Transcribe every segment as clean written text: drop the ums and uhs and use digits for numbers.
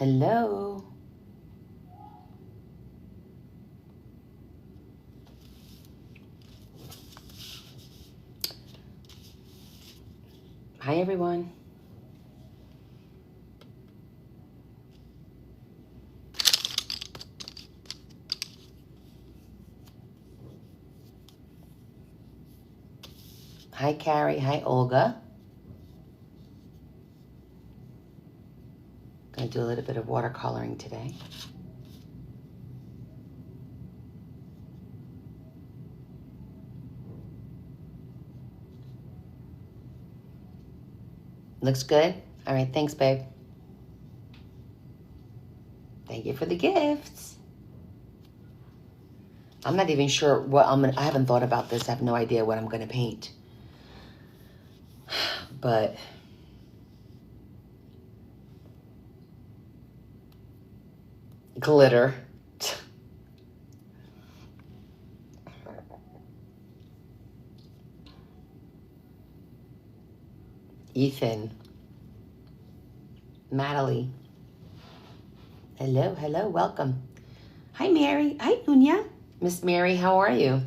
Hello. Hi, everyone. Hi, Carrie. Hi, Olga. Gonna do a little bit of watercoloring today. Looks good? All right, thanks, babe. Thank you for the gifts. I'm not even sure what I haven't thought about this. I have no idea what I'm gonna paint. But glitter. Ethan. Natalie. Hello, hello, welcome. Hi, Mary. Hi, Nunya. Miss Mary, how are you?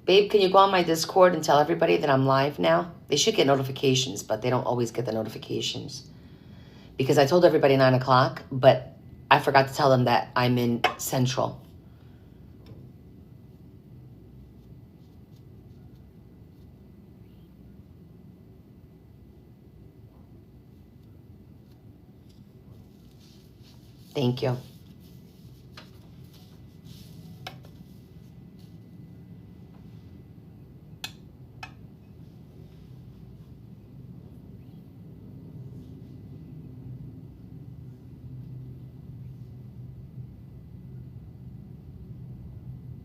Babe, can you go on my Discord and tell everybody that I'm live now? They should get notifications, but they don't always get the notifications. Because I told everybody 9 o'clock, but I forgot to tell them that I'm in Central. Thank you.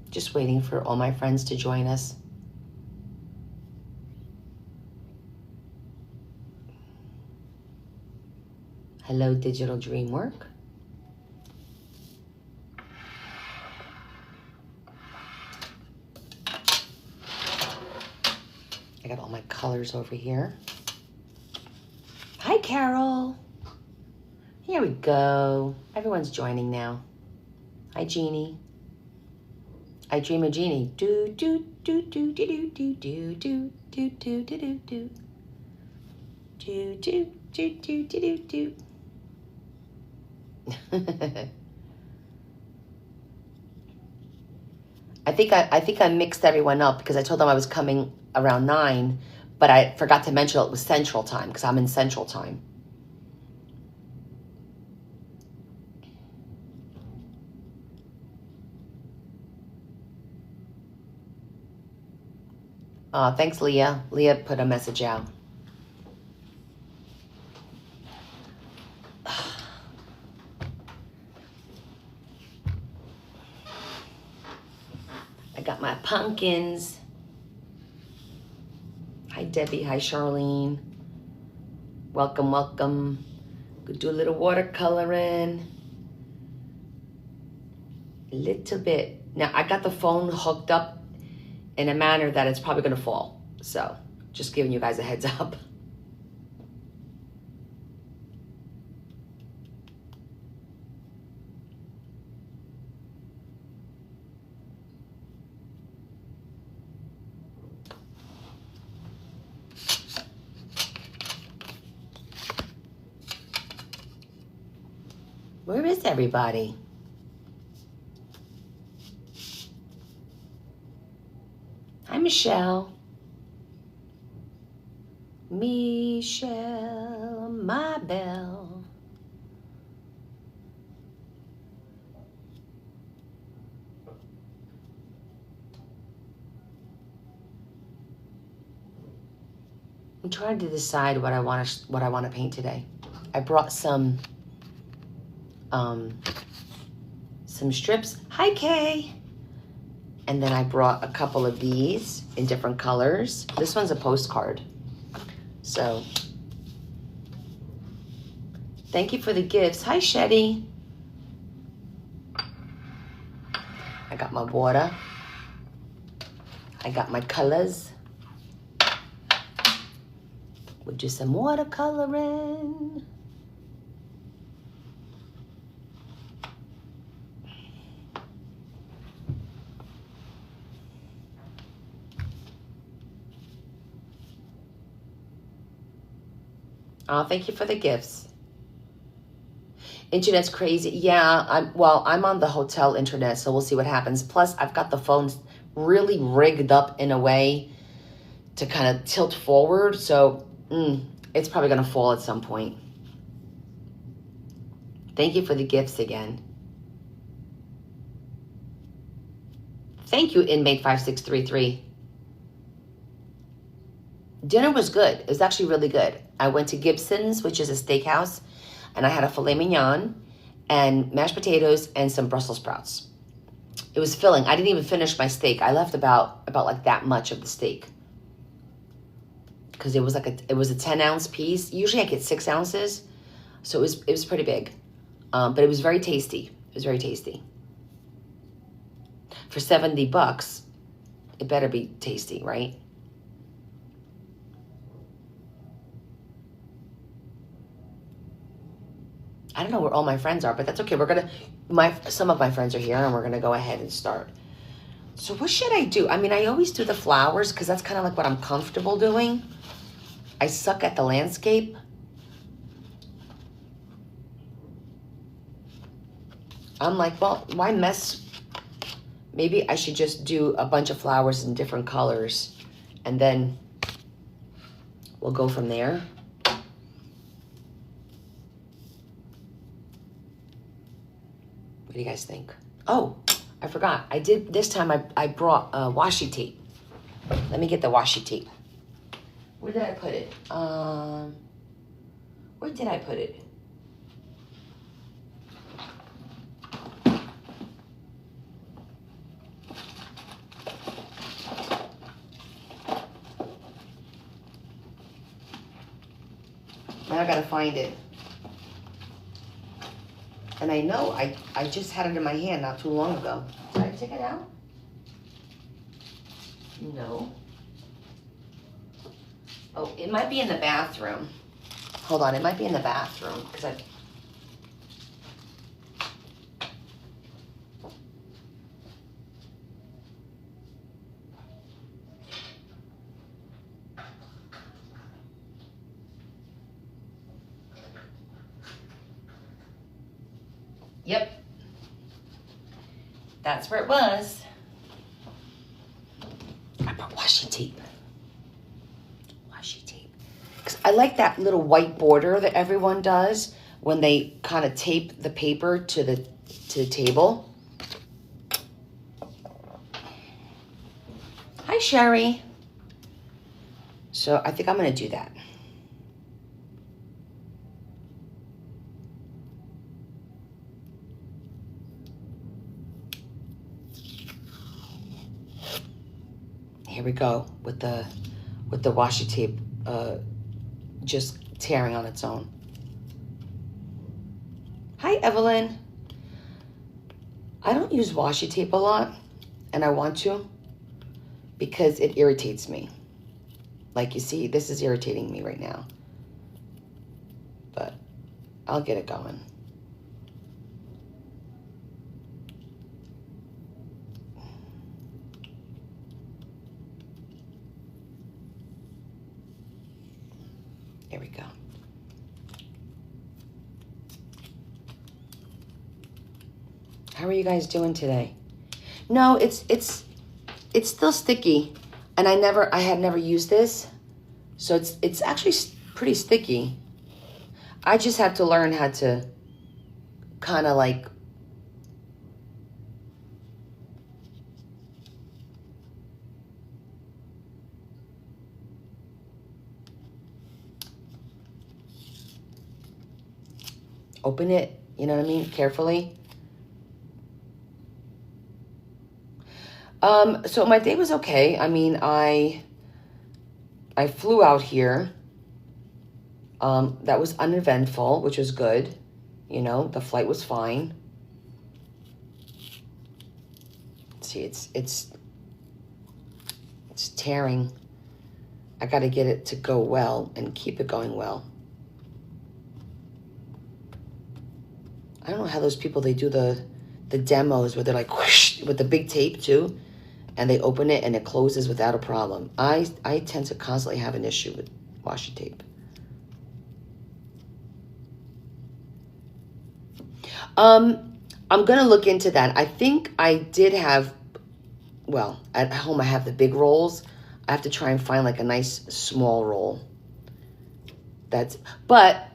Just waiting for all my friends to join us. Hello, Digital Dreamwork. I got all my colors over here. Hi, Carol. Here we go. Everyone's joining now. Hi, Jeannie. I dream of Jeannie. Do do do do do do do do do do do do do do do do do do do. I think I mixed everyone up because I told them I was coming around 9, but I forgot to mention it was Central Time because I'm in Central Time. Thanks, Leah. Leah put a message out. I got my pumpkins. Hi, Debbie. Hi, Charlene. Welcome, welcome. Could do a little watercoloring. A little bit. Now, I got the phone hooked up in a manner that it's probably going to fall. So, just giving you guys a heads up. Where is everybody? Hi, Michelle. Michelle, my belle. I'm trying to decide what I want to paint today. I brought some strips. Hi, Kay. And then I brought a couple of these in different colors. This one's a postcard. So, thank you for the gifts. Hi, Shetty. I got my water. I got my colors. We'll do some watercoloring. Oh, thank you for the gifts. Internet's crazy. Yeah, I'm on the hotel internet, so we'll see what happens. Plus, I've got the phones really rigged up in a way to kind of tilt forward, so it's probably going to fall at some point. Thank you for the gifts again. Thank you, inmate 5633. Dinner was good. It was actually really good. I went to Gibson's, which is a steakhouse, and I had a filet mignon and mashed potatoes and some Brussels sprouts. It was filling. I didn't even finish my steak. I left about like that much of the steak because it was a 10-ounce piece. Usually I get 6 ounces, so it was pretty big, but it was very tasty. It was very tasty. For $70, it better be tasty, right? I don't know where all my friends are, but that's okay. Some of my friends are here, and we're gonna go ahead and start. So what should I do? I mean, I always do the flowers because that's kind of like what I'm comfortable doing. I suck at the landscape. I'm like, well, why mess? Maybe I should just do a bunch of flowers in different colors, and then we'll go from there. What do you guys think? Oh, I forgot. This time I brought washi tape. Let me get the washi tape. Where did I put it? Where did I put it? Now I gotta find it. And I know I just had it in my hand not too long ago. Did I take it out? No. Oh, it might be in the bathroom. Hold on, it might be in the bathroom because I. Yep. That's where it was. I brought washi tape. Washi tape. Because I like that little white border that everyone does when they kind of tape the paper to the table. Hi, Sherry. So I think I'm going to do that. Here we go with the washi tape just tearing on its own. Hi, Evelyn. I don't use washi tape a lot, and I want to because it irritates me. Like you see, this is irritating me right now. But I'll get it going. There we go. How are you guys doing today? No, it's still sticky, and I had never used this, so it's actually pretty sticky. I just have to learn how to kind of like open it, you know what I mean, carefully. So my day was okay. I mean, I flew out here. That was uneventful, which was good. You know, the flight was fine. See, it's tearing. I got to get it to go well and keep it going well. I don't know how those people, they do the demos where they're like whoosh, with the big tape too, and they open it and it closes without a problem. I tend to constantly have an issue with washi tape. I'm going to look into that. I think I did have, well, at home I have the big rolls. I have to try and find like a nice small roll. But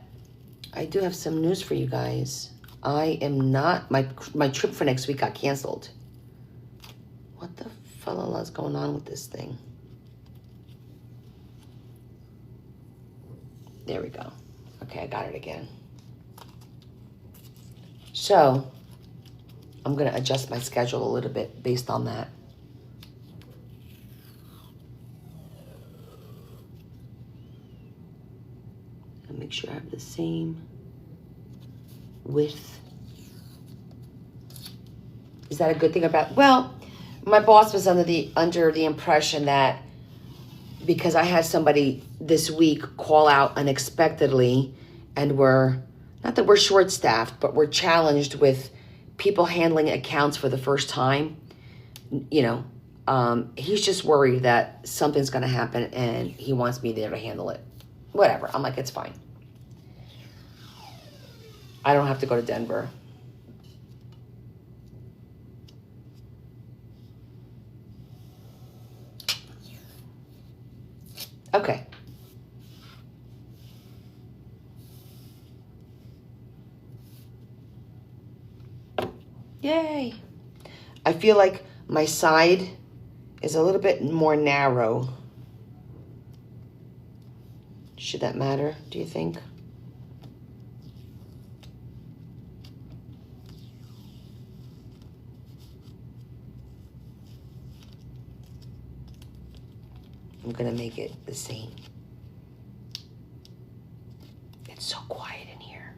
I do have some news for you guys. I am not, my trip for next week got canceled. What the fella is going on with this thing? There we go. Okay, I got it again. So, I'm going to adjust my schedule a little bit based on that. And make sure I have the same width. Is that a good thing about, well, my boss was under the impression that because I had somebody this week call out unexpectedly, and not that we're short-staffed, but we're challenged with people handling accounts for the first time. You know, he's just worried that something's going to happen and he wants me there to handle it. Whatever. I'm like, it's fine. I don't have to go to Denver. Okay. Yay. I feel like my side is a little bit more narrow. Should that matter, do you think? I'm gonna make it the same. It's so quiet in here.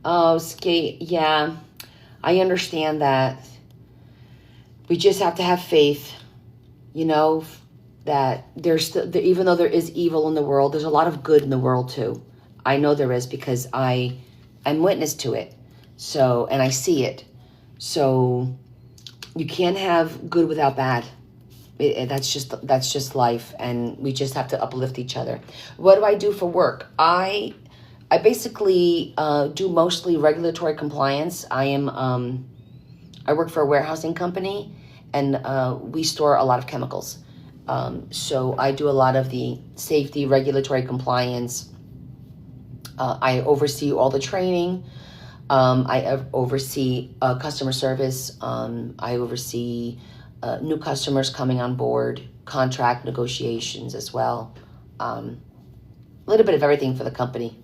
Oh, skate, yeah. I understand that. We just have to have faith, you know, that there's even though there is evil in the world, there's a lot of good in the world too. I know there is because I'm witness to it. So, and I see it. So you can't have good without bad. That's just life, and we just have to uplift each other. What do I do for work? I basically do mostly regulatory compliance. I work for a warehousing company, and we store a lot of chemicals. So I do a lot of the safety, regulatory compliance. I oversee all the training. I oversee customer service. I oversee new customers coming on board, contract negotiations as well. A little bit of everything for the company.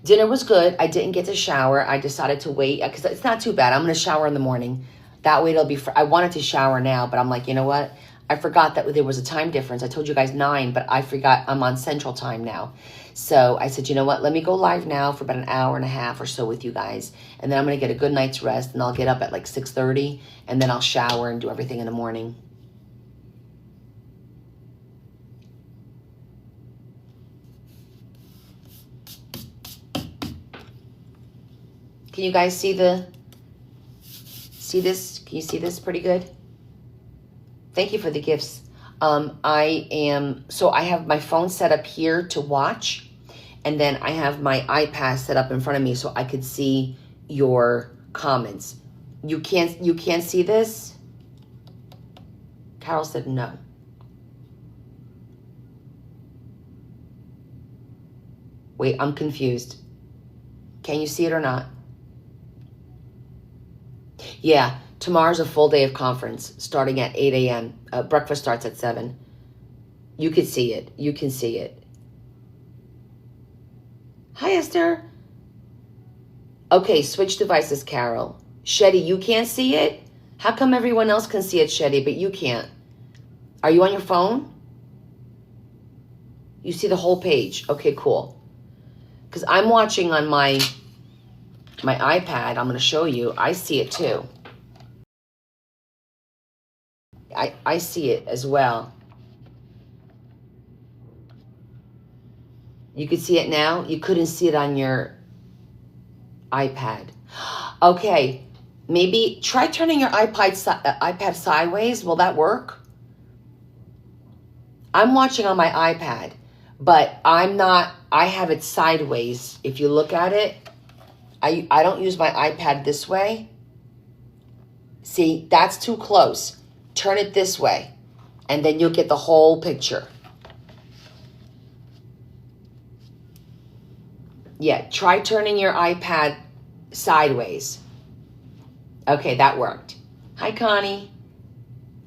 Dinner was good. I didn't get to shower. I decided to wait because it's not too bad. I'm going to shower in the morning. That way it'll be, I wanted to shower now, but I'm like, you know what? I forgot that there was a time difference. I told you guys 9, but I forgot I'm on Central Time now. So I said, you know what? Let me go live now for about an hour and a half or so with you guys. And then I'm going to get a good night's rest, and I'll get up at like 6:30, and then I'll shower and do everything in the morning. Can you guys see this? Can you see this pretty good? Thank you for the gifts. So I have my phone set up here to watch, and then I have my iPad set up in front of me so I could see your comments. You can't see this? Carol said no. Wait, I'm confused. Can you see it or not? Yeah, tomorrow's a full day of conference starting at 8 a.m. Breakfast starts at 7. You can see it. You can see it. Hi, Esther. Okay, switch devices, Carol. Shetty, you can't see it? How come everyone else can see it, Shetty, but you can't? Are you on your phone? You see the whole page. Okay, cool. Because I'm watching on my iPad. I'm going to show you. I see it too. I see it as well. You could see it now. You couldn't see it on your iPad. Okay, maybe try turning your iPad sideways. Will that work? I'm watching on my iPad, but I have it sideways. If you look at it, I don't use my iPad this way. See, that's too close. Turn it this way, and then you'll get the whole picture. Yeah, try turning your iPad sideways. Okay, that worked. Hi, Connie.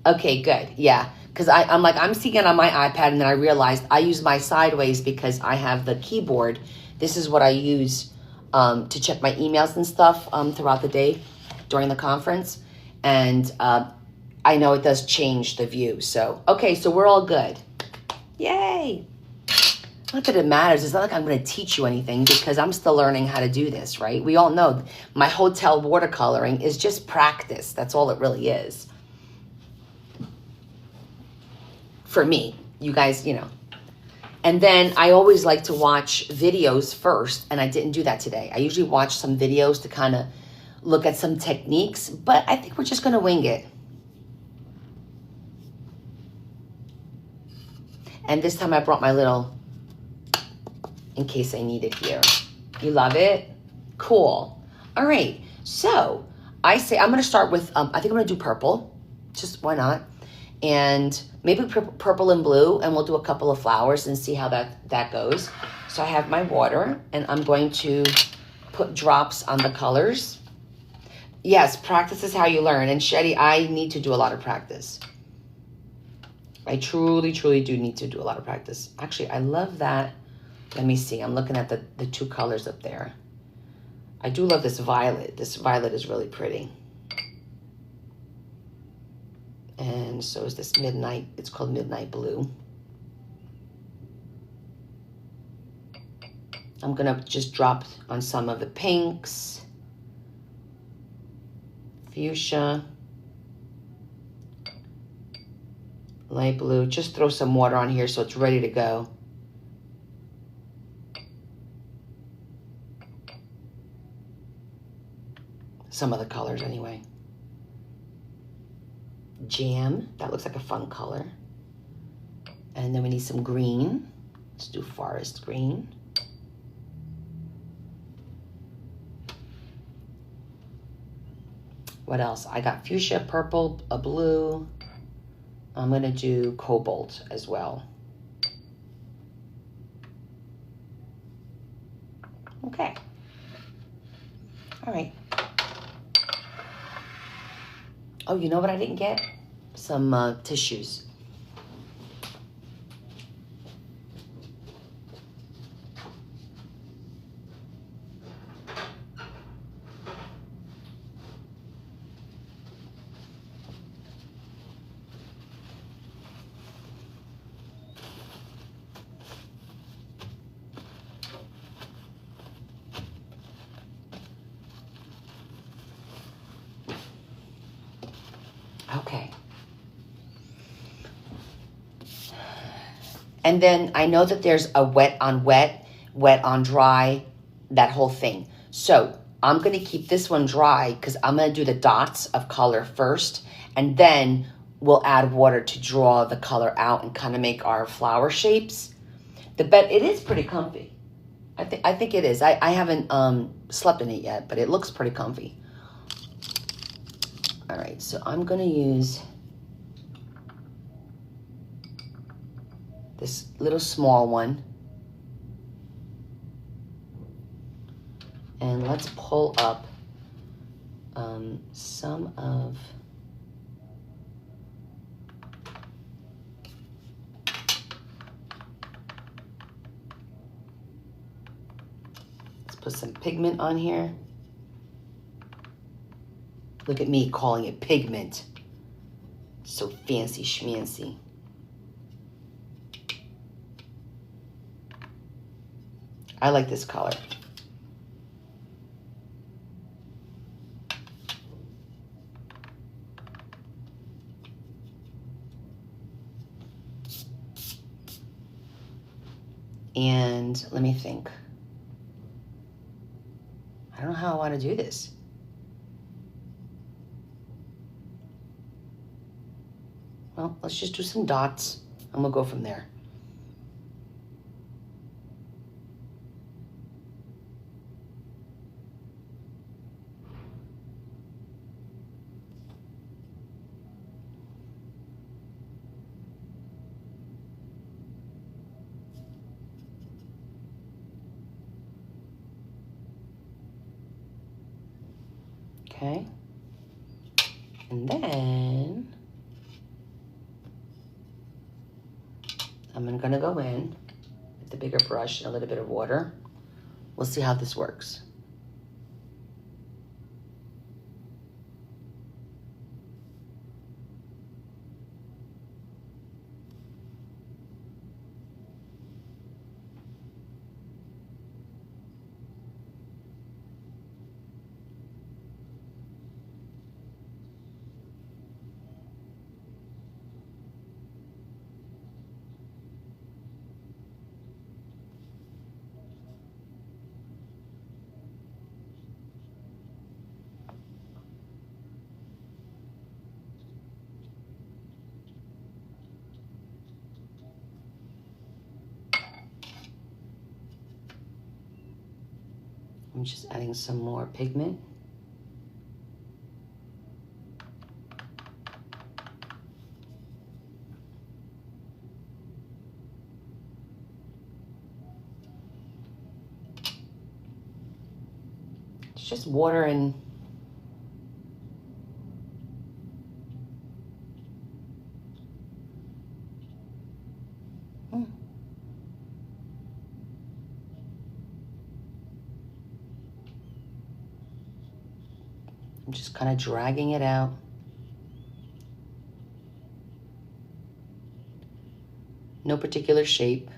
Okay, good. Yeah, because I'm seeing it on my iPad, and then I realized I use my sideways because I have the keyboard. This is what I use to check my emails and stuff throughout the day during the conference. And I know it does change the view. So, okay, so we're all good. Yay. Not that it matters. It's not like I'm going to teach you anything because I'm still learning how to do this, right? We all know my hotel watercoloring is just practice. That's all it really is. For me, you guys, you know. And then I always like to watch videos first, and I didn't do that today. I usually watch some videos to kind of look at some techniques, but I think we're just going to wing it. And this time I brought my little, in case I need it here. You love it? Cool. All right. So I say I'm going to start with, I think I'm going to do purple. Just why not? And maybe purple and blue, and we'll do a couple of flowers and see how that goes. So I have my water, and I'm going to put drops on the colors. Yes, practice is how you learn. And Shetty, I need to do a lot of practice. I truly, truly do need to do a lot of practice. Actually, I love that. Let me see. I'm looking at the two colors up there. I do love this violet. This violet is really pretty. And so is this midnight. It's called Midnight Blue. I'm going to just drop on some of the pinks. Fuchsia. Light blue. Just throw some water on here so it's ready to go. Some of the colors anyway. Jam. That looks like a fun color. And then we need some green. Let's do forest green. What else? I got fuchsia, purple, a blue. I'm going to do cobalt as well. Okay. All right. Oh, you know what I didn't get? Some tissues. Okay. And then I know that there's a wet on wet, wet on dry, that whole thing. So I'm going to keep this one dry because I'm going to do the dots of color first. And then we'll add water to draw the color out and kind of make our flower shapes. The bed, it is pretty comfy. I think it is. I haven't slept in it yet, but it looks pretty comfy. All right, so I'm going to use this little small one. And let's pull up some of... Let's put some pigment on here. Look at me calling it pigment. So fancy schmancy. I like this color. And let me think. I don't know how I want to do this. Well, let's just do some dots and we'll go from there. Okay. And then I'm gonna go in with the bigger brush and a little bit of water. We'll see how this works. I'm just adding some more pigment. It's just water and I'm just kind of dragging it out. No particular shape.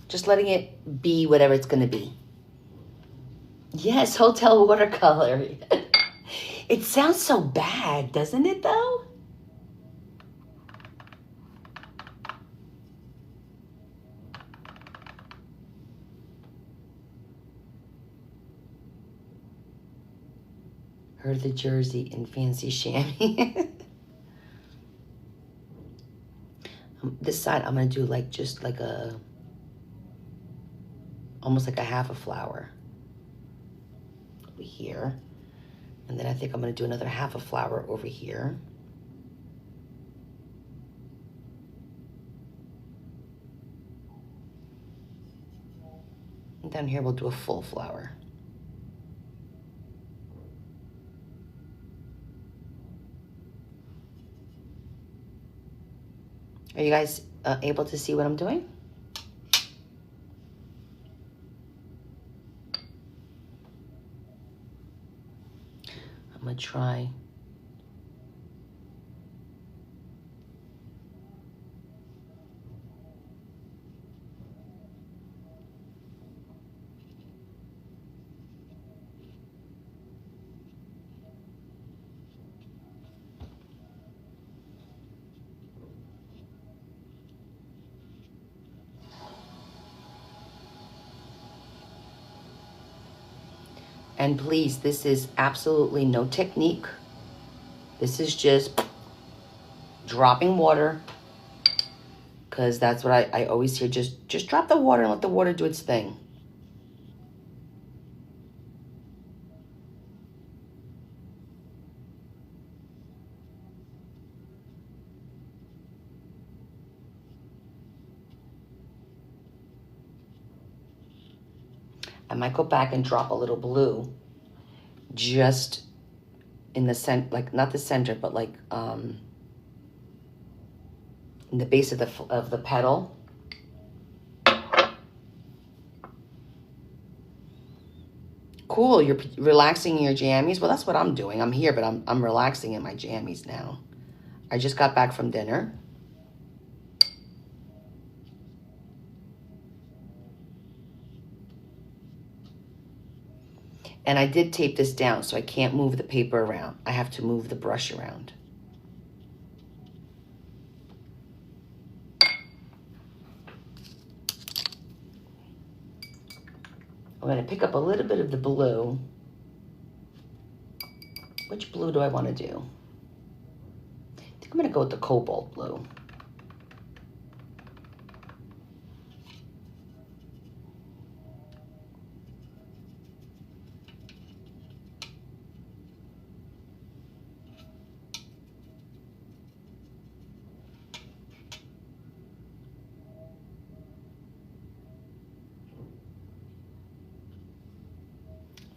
Just letting it be whatever it's gonna be. Yes, hotel watercolor. It sounds so bad, doesn't it though? Heard the Jersey in fancy chamois. This side I'm gonna do like just like a, almost like a half a flower over here. And then I think I'm gonna do another half a flower over here. And down here we'll do a full flower. Are you guys able to see what I'm doing? I'm gonna try. And please, this is absolutely no technique. This is just dropping water, because that's what I always hear. Just drop the water and let the water do its thing. I might go back and drop a little blue just in the center, like not the center, but like in the base of the petal. Cool, you're relaxing in your jammies. Well, that's what I'm doing. I'm here, but I'm relaxing in my jammies now. I just got back from dinner. And I did tape this down, so I can't move the paper around. I have to move the brush around. I'm going to pick up a little bit of the blue. Which blue do I want to do? I think I'm going to go with the cobalt blue.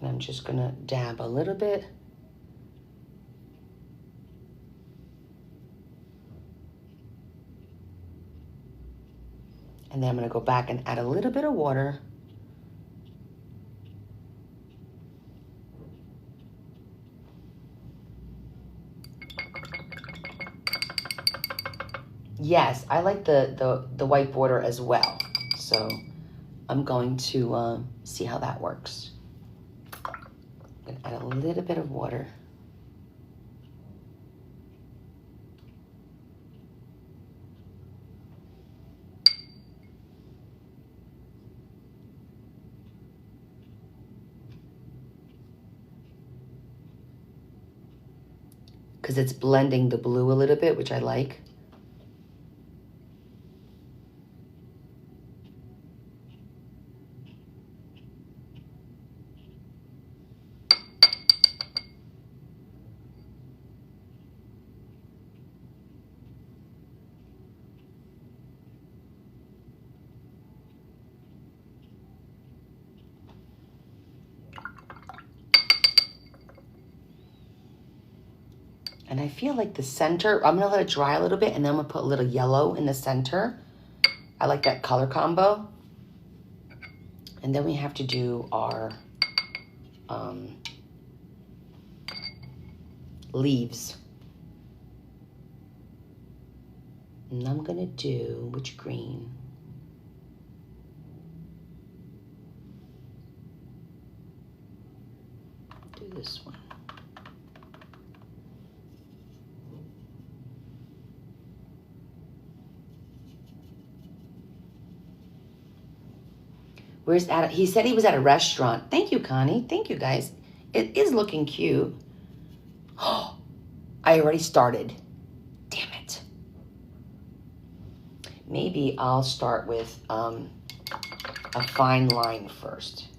And I'm just going to dab a little bit. And then I'm going to go back and add a little bit of water. Yes, I like the white border as well. So I'm going to see how that works. I'm going to add a little bit of water. Because it's blending the blue a little bit, which I like. And I feel like the center, I'm gonna let it dry a little bit and then I'm gonna put a little yellow in the center. I like that color combo. And then we have to do our leaves. And I'm gonna do, which green? Do this one. Where's Adam? He said he was at a restaurant. Thank you, Connie. Thank you, guys. It is looking cute. Oh, I already started. Damn it. Maybe I'll start with a fine line first.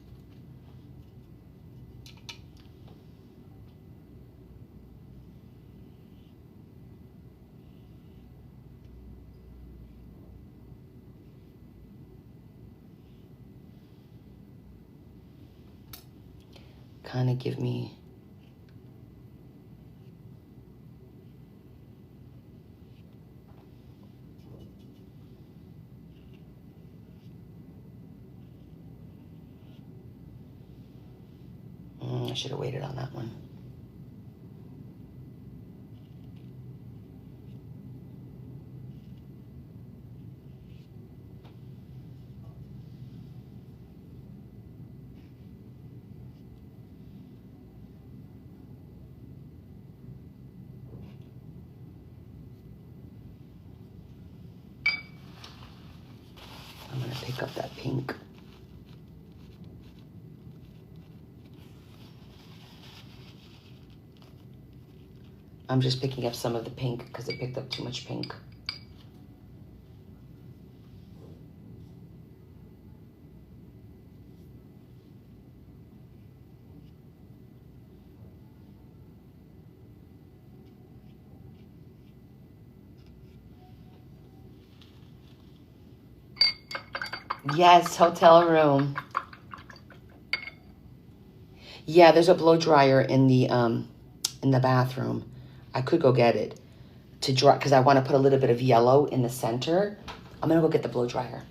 Kind of give me I should have waited on that one. I'm gonna pick up that pink. I'm just picking up some of the pink because I picked up too much pink. Yes, hotel room. Yeah, there's a blow dryer in the bathroom. I could go get it to dry because I want to put a little bit of yellow in the center. I'm gonna go get the blow dryer.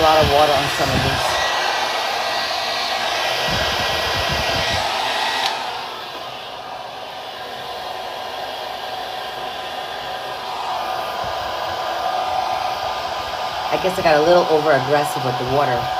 a lot of water on some of these. I guess I got a little over aggressive with the water.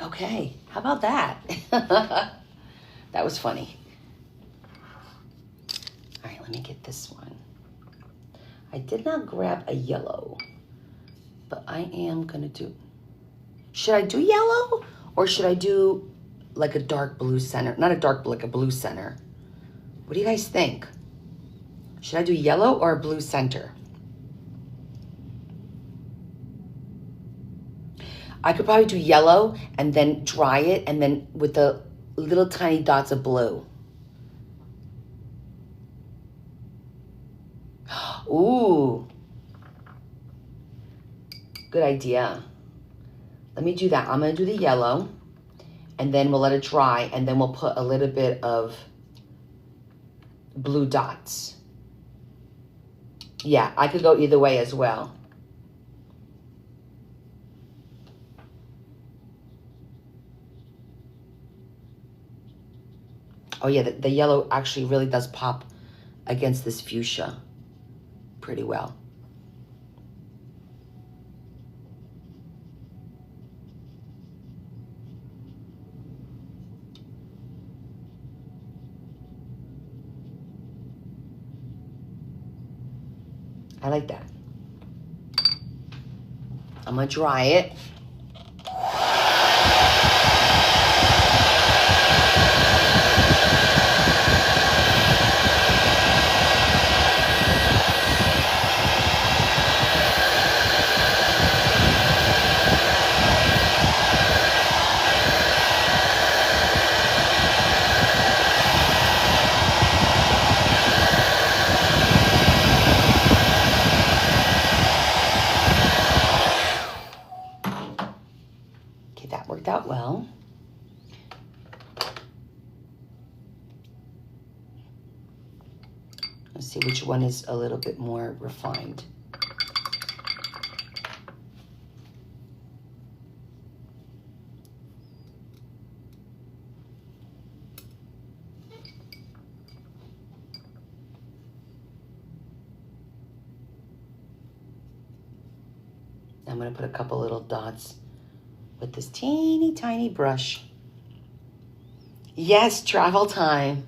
Okay, how about that? That was funny. All right, let me get this one. I did not grab a yellow, but I am gonna do, should I do yellow or should I do like a dark blue center? Not a dark blue, like a blue center. What do you guys think? Should I do yellow or a blue center? I could probably do yellow and then dry it and then with the little tiny dots of blue. Ooh. Good idea. Let me do that. I'm going to do the yellow and then we'll let it dry and then we'll put a little bit of blue dots. Yeah, I could go either way as well. Oh yeah, the yellow actually really does pop against this fuchsia pretty well. I like that. I'm gonna dry it. That worked out well. Let's see which one is a little bit more refined. I'm going to put a couple little dots with this teeny tiny brush. Yes, travel time.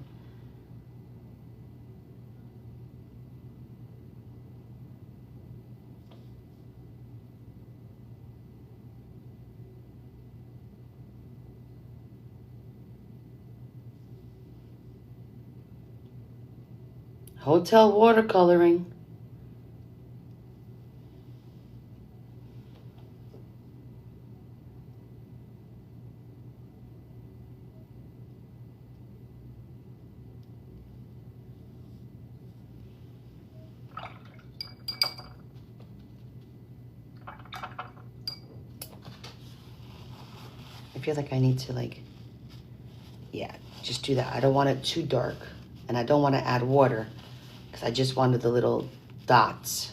Hotel watercoloring. I feel like I need to yeah, just do that. I don't want it too dark and I don't want to add water because I just wanted the little dots.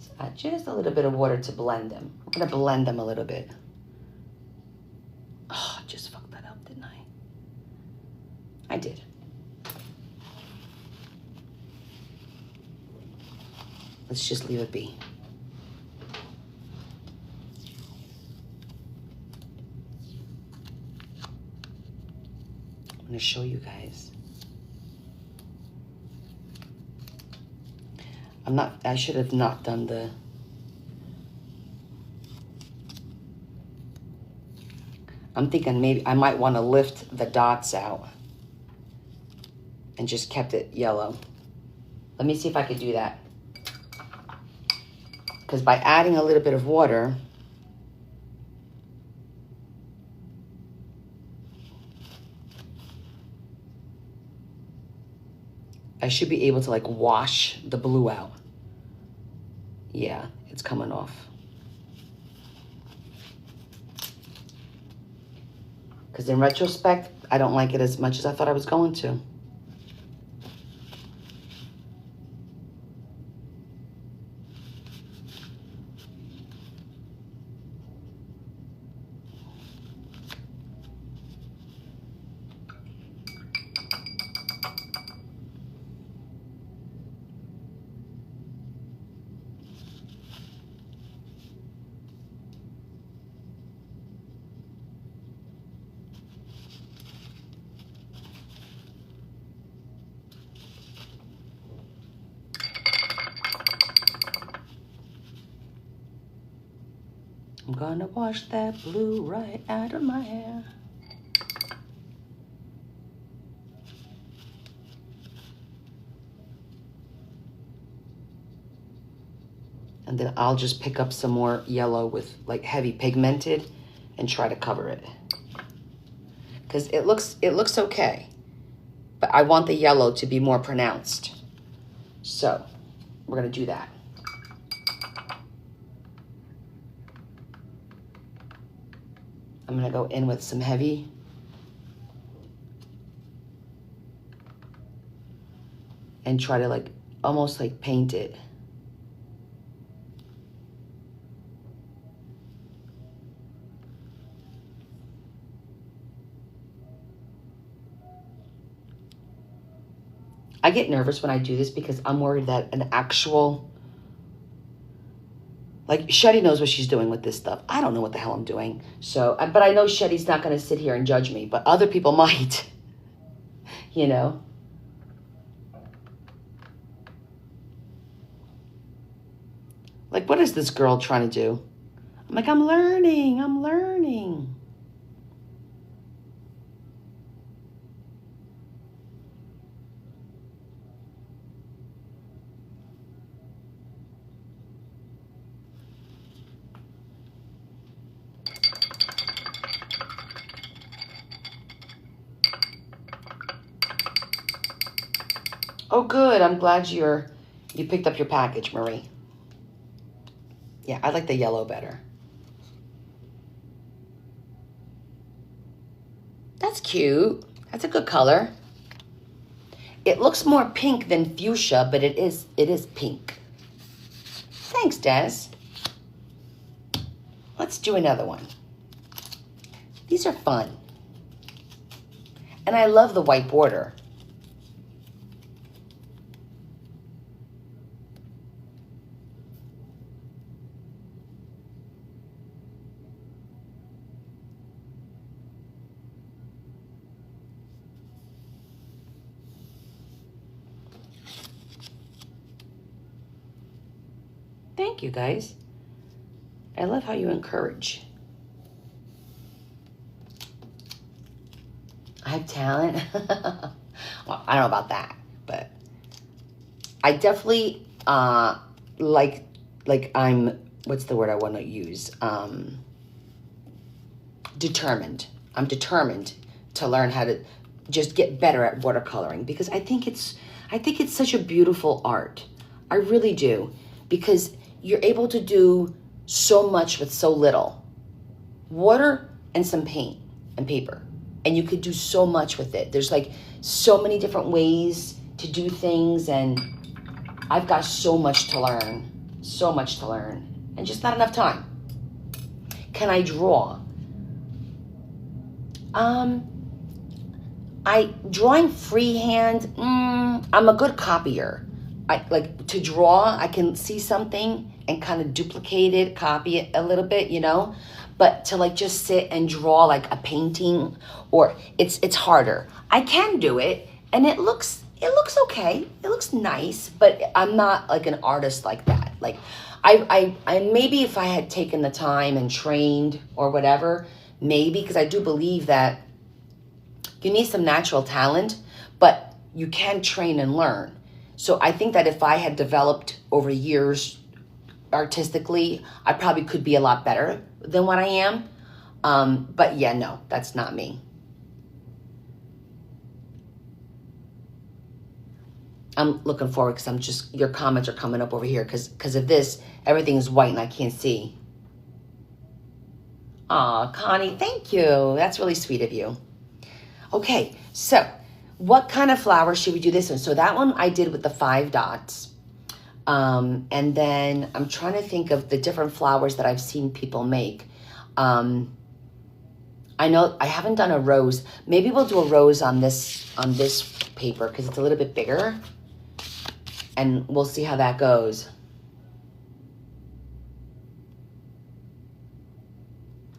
So add just a little bit of water to blend them. I'm going to blend them a little bit. Oh, I just fucked that up, didn't I? I did. Let's just leave it be. I'm going to show you guys. I should have not done the, I'm thinking maybe I might want to lift the dots out and just kept it yellow. Let me see if I could do that. because by adding a little bit of water, I should be able to like wash the blue out. Yeah, it's coming off. Because in retrospect, I don't like it as much as I thought I was going to. I'm gonna wash that blue right out of my hair. And then I'll just pick up some more yellow with like heavy pigmented and try to cover it. Because it looks okay, but I want the yellow to be more pronounced. So we're gonna do that. I'm gonna go in with some heavy. And try to like, almost like paint it. I get nervous when I do this because I'm worried that an actual, like Shetty knows what she's doing with this stuff. I don't know what the hell I'm doing. So, but I know Shetty's not going to sit here and judge me, but other people might, you know. Like, what is this girl trying to do? I'm like, I'm learning. Oh, good. I'm glad you picked up your package, Marie. Yeah, I like the yellow better. That's cute. That's a good color. It looks more pink than fuchsia, but it is pink. Thanks, Des. Let's do another one. These are fun. And I love the white border. Thank you, guys. I love how you encourage. I have talent. Well, I don't know about that, but I definitely like I'm, what's the word I want to use? Determined. I'm determined to learn how to just get better at watercoloring because I think it's such a beautiful art. I really do, because you're able to do so much with so little. Water and some paint and paper. And you could do so much with it. There's like so many different ways to do things, and I've got so much to learn. So much to learn. And just not enough time. Can I draw? Drawing freehand, I'm a good copier. I like to draw, I can see something and kind of duplicate it, copy it a little bit, you know, but to like just sit and draw like a painting, or it's harder. I can do it and it looks okay. It looks nice, but I'm not like an artist like that. Like I maybe if I had taken the time and trained or whatever, maybe, because I do believe that you need some natural talent, but you can train and learn. So I think that if I had developed over years artistically, I probably could be a lot better than what I am. But yeah, no, that's not me. I'm looking forward because your comments are coming up over here because of this, everything is white and I can't see. Aw, Connie, thank you. That's really sweet of you. Okay, so what kind of flower should we do this one? So that one I did with the 5 dots. And then I'm trying to think of the different flowers that I've seen people make. I know I haven't done a rose. Maybe we'll do a rose on this paper because it's a little bit bigger. And we'll see how that goes.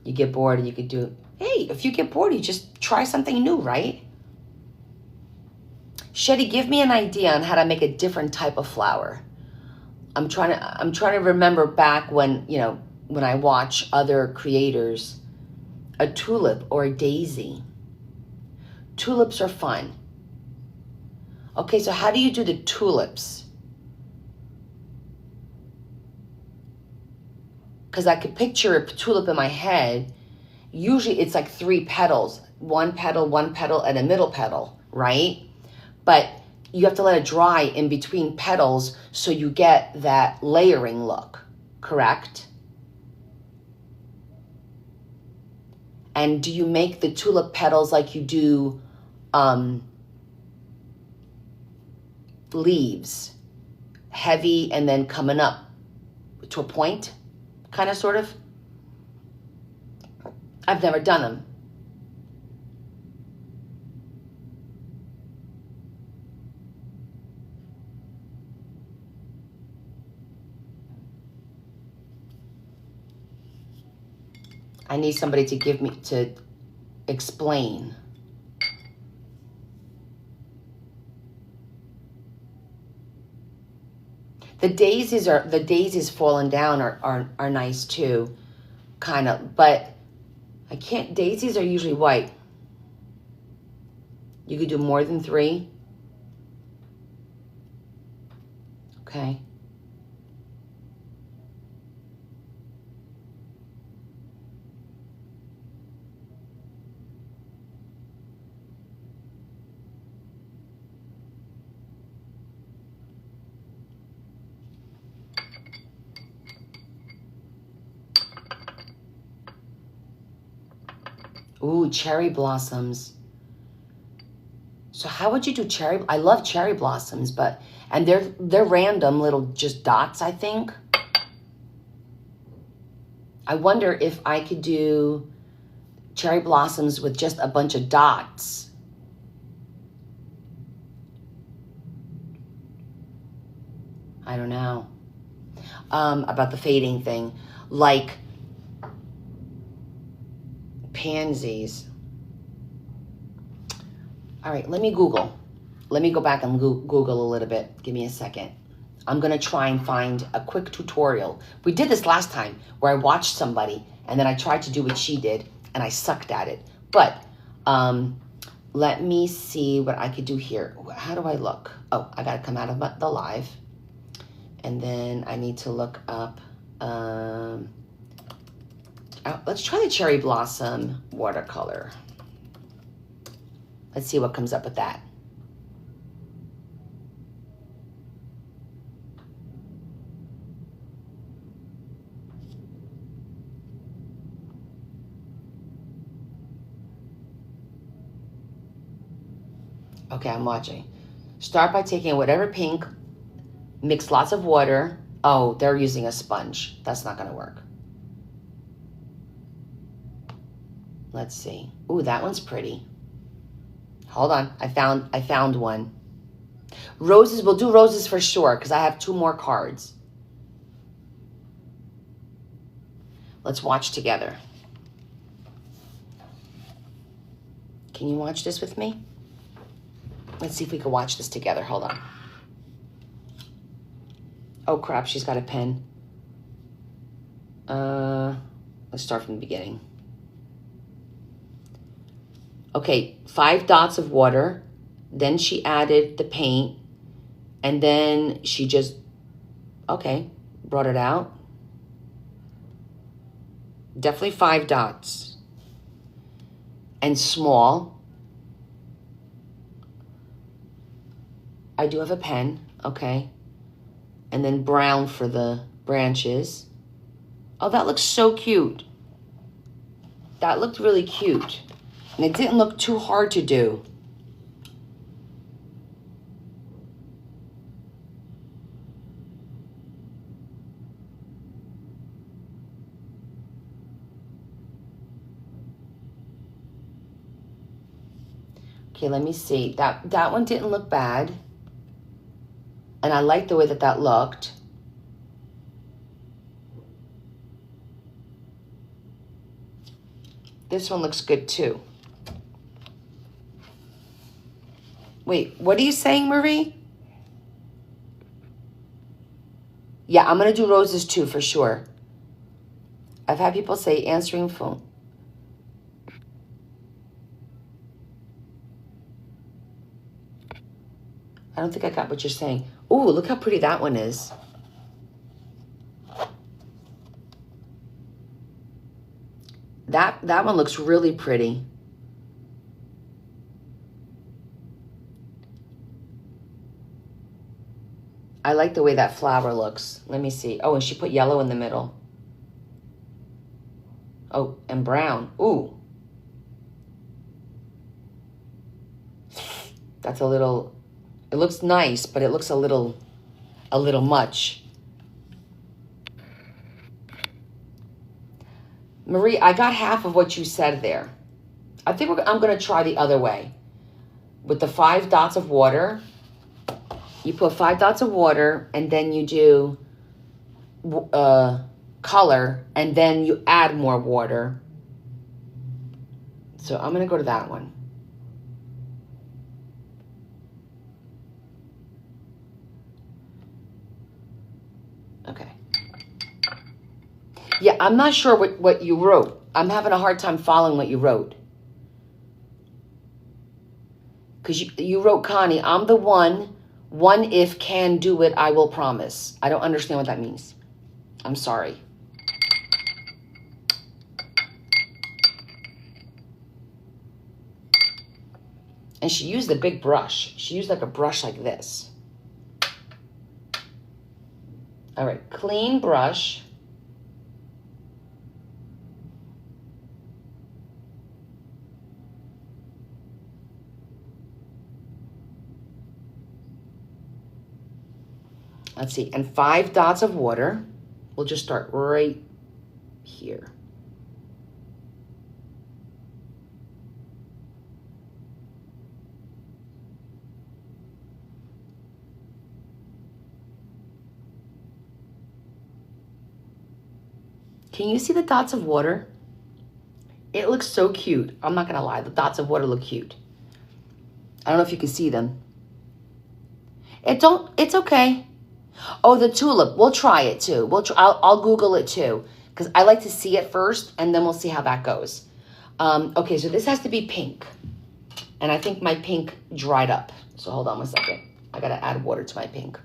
You get bored and you could do, hey, if you get bored, you just try something new, right? Shetty, give me an idea on how to make a different type of flower. I'm trying to remember back when, when I watch other creators, a tulip or a daisy. Tulips are fun. Okay, so how do you do the tulips? Because I could picture a tulip in my head. Usually it's like 3 petals, one petal, and a middle petal, right? But you have to let it dry in between petals so you get that layering look, correct? And do you make the tulip petals like you do leaves, heavy and then coming up to a point, kind of, sort of? I've never done them. I need somebody to explain. The daisies falling down are nice too, kind of, but I can't, daisies are usually white. You could do more than 3. Okay. Ooh, cherry blossoms. So how would you do cherry? I love cherry blossoms, and they're random little just dots, I think. I wonder if I could do cherry blossoms with just a bunch of dots. I don't know. About the fading thing. Like pansies. All right, let me Google. Let me go back and Google a little bit. Give me a second. I'm going to try and find a quick tutorial. We did this last time where I watched somebody and then I tried to do what she did and I sucked at it. But let me see what I could do here. How do I look? Oh, I got to come out of the live. And then I need to look up, let's try the cherry blossom watercolor. Let's see what comes up with that. Okay, I'm watching. Start by taking whatever pink, mix lots of water. Oh, they're using a sponge. That's not going to work. Let's see. Ooh, that one's pretty. Hold on. I found one. Roses, we'll do roses for sure because I have 2 more cards. Let's watch together. Can you watch this with me? Let's see if we can watch this together. Hold on. Oh crap, she's got a pen. Let's start from the beginning. Okay, 5 dots of water. Then she added the paint. And then she just, okay, brought it out. Definitely 5 dots. And small. I do have a pen, okay. And then brown for the branches. Oh, that looks so cute. That looked really cute. And it didn't look too hard to do. Okay, let me see. That one didn't look bad. And I like the way that that looked. This one looks good too. Wait, what are you saying, Marie? Yeah, I'm going to do roses too, for sure. I've had people say answering phone. I don't think I got what you're saying. Ooh, look how pretty that one is. That one looks really pretty. I like the way that flower looks. Let me see. Oh, and she put yellow in the middle. Oh, and brown. Ooh. That's a little, it looks nice, but it looks a little much. Marie, I got half of what you said there. I think I'm going to try the other way. With the 5 dots of water, you put 5 dots of water, and then you do color, and then you add more water. So I'm going to go to that one. Okay. Yeah, I'm not sure what you wrote. I'm having a hard time following what you wrote. Because you wrote, Connie, I'm the one if can do it, I will promise. I don't understand what that means. I'm sorry. And she used a big brush. She used like a brush like this. All right, clean brush. Let's see, and 5 dots of water. We'll just start right here. Can you see the dots of water? It looks so cute. I'm not gonna lie, the dots of water look cute. I don't know if you can see them. It's okay. Oh, the tulip. We'll try it too. I'll Google it too, because I like to see it first, and then we'll see how that goes. Okay, so this has to be pink, and I think my pink dried up. So hold on one second. I gotta add water to my pink.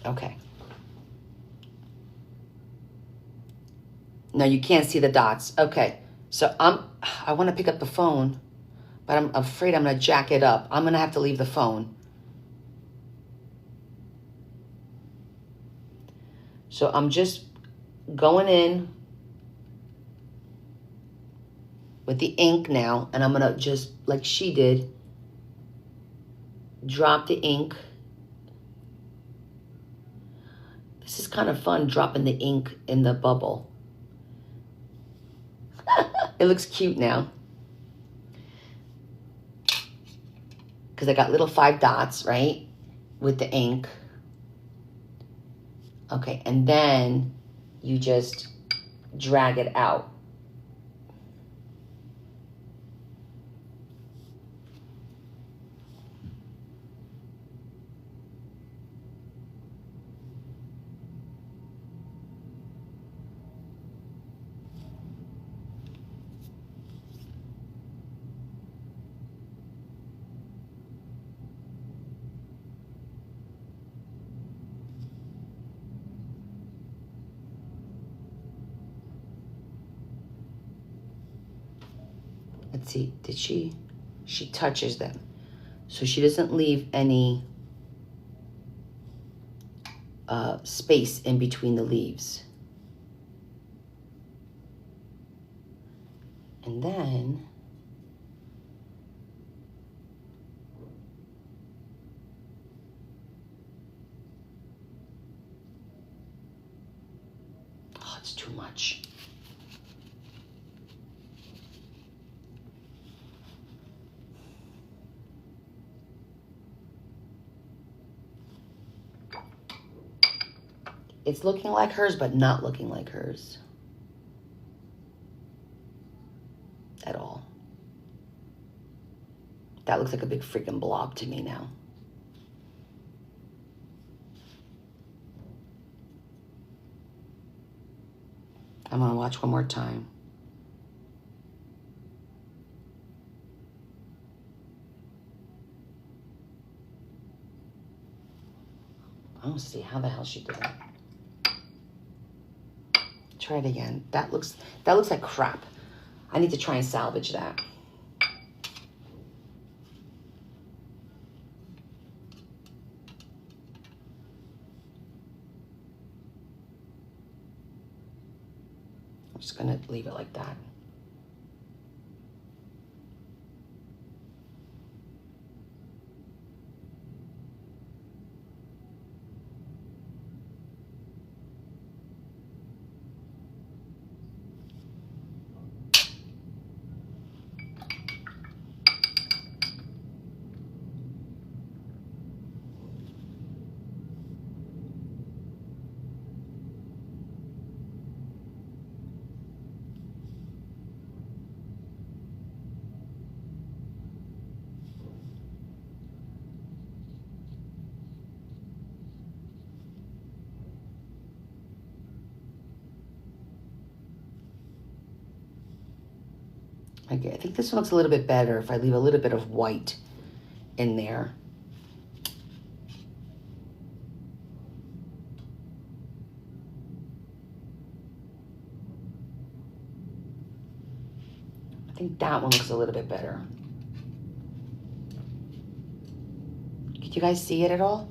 Okay. No, you can't see the dots. Okay. So I want to pick up the phone, but I'm afraid I'm going to jack it up. I'm going to have to leave the phone. So I'm just going in with the ink now, and I'm going to just, like she did, drop the ink. This is kind of fun, dropping the ink in the bubble. It looks cute now. Because I got little 5 dots, right? With the ink. Okay, and then you just drag it out. Let's see, did she touches them. So she doesn't leave any space in between the leaves. And then oh, it's too much. It's looking like hers, but not looking like hers at all. That looks like a big freaking blob to me now. I'm gonna watch one more time. I don't see how the hell she did that. Try it again. That looks like crap. I need to try and salvage that. I'm just gonna leave it like that. Okay, I think this one looks a little bit better if I leave a little bit of white in there. I think that one looks a little bit better. Could you guys see it at all?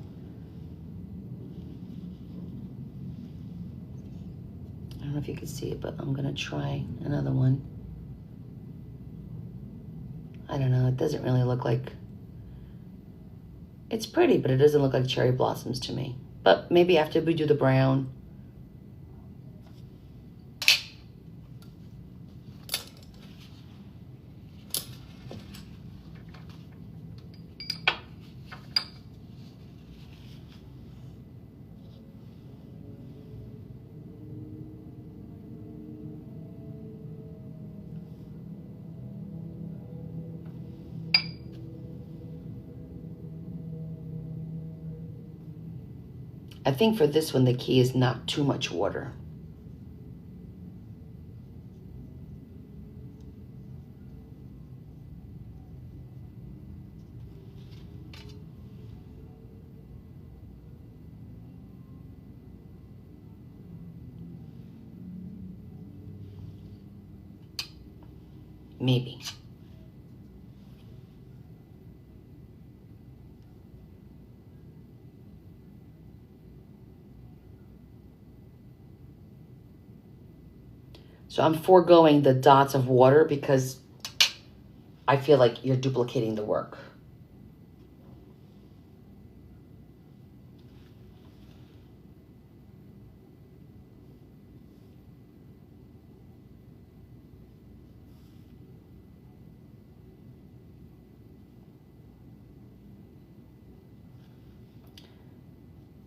I don't know if you can see it, but I'm gonna try another one. I don't know, it doesn't really look like, it's pretty, but it doesn't look like cherry blossoms to me. But maybe after we do the brown. I think for this one, the key is not too much water. Maybe. So I'm foregoing the dots of water because I feel like you're duplicating the work.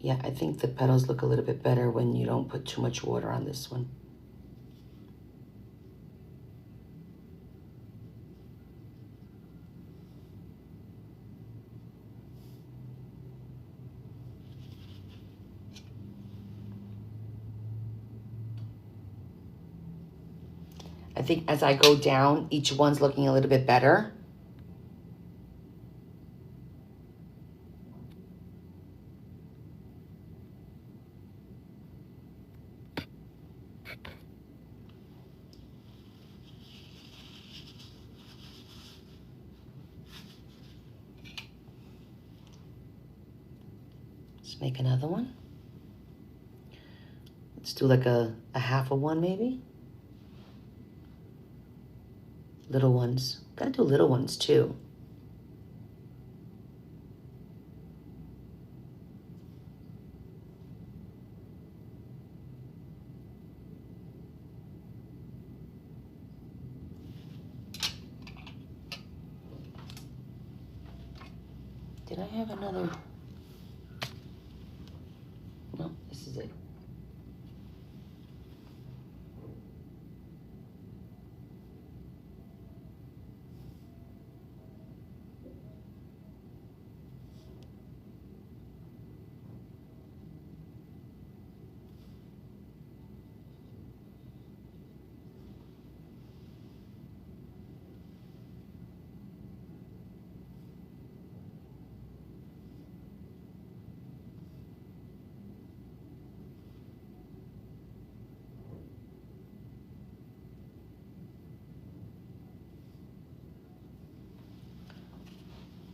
Yeah, I think the petals look a little bit better when you don't put too much water on this one. I think as I go down, each one's looking a little bit better. Let's make another one. Let's do like a half of one maybe. Little ones. Gotta do little ones too. Did I have another? No, this is it.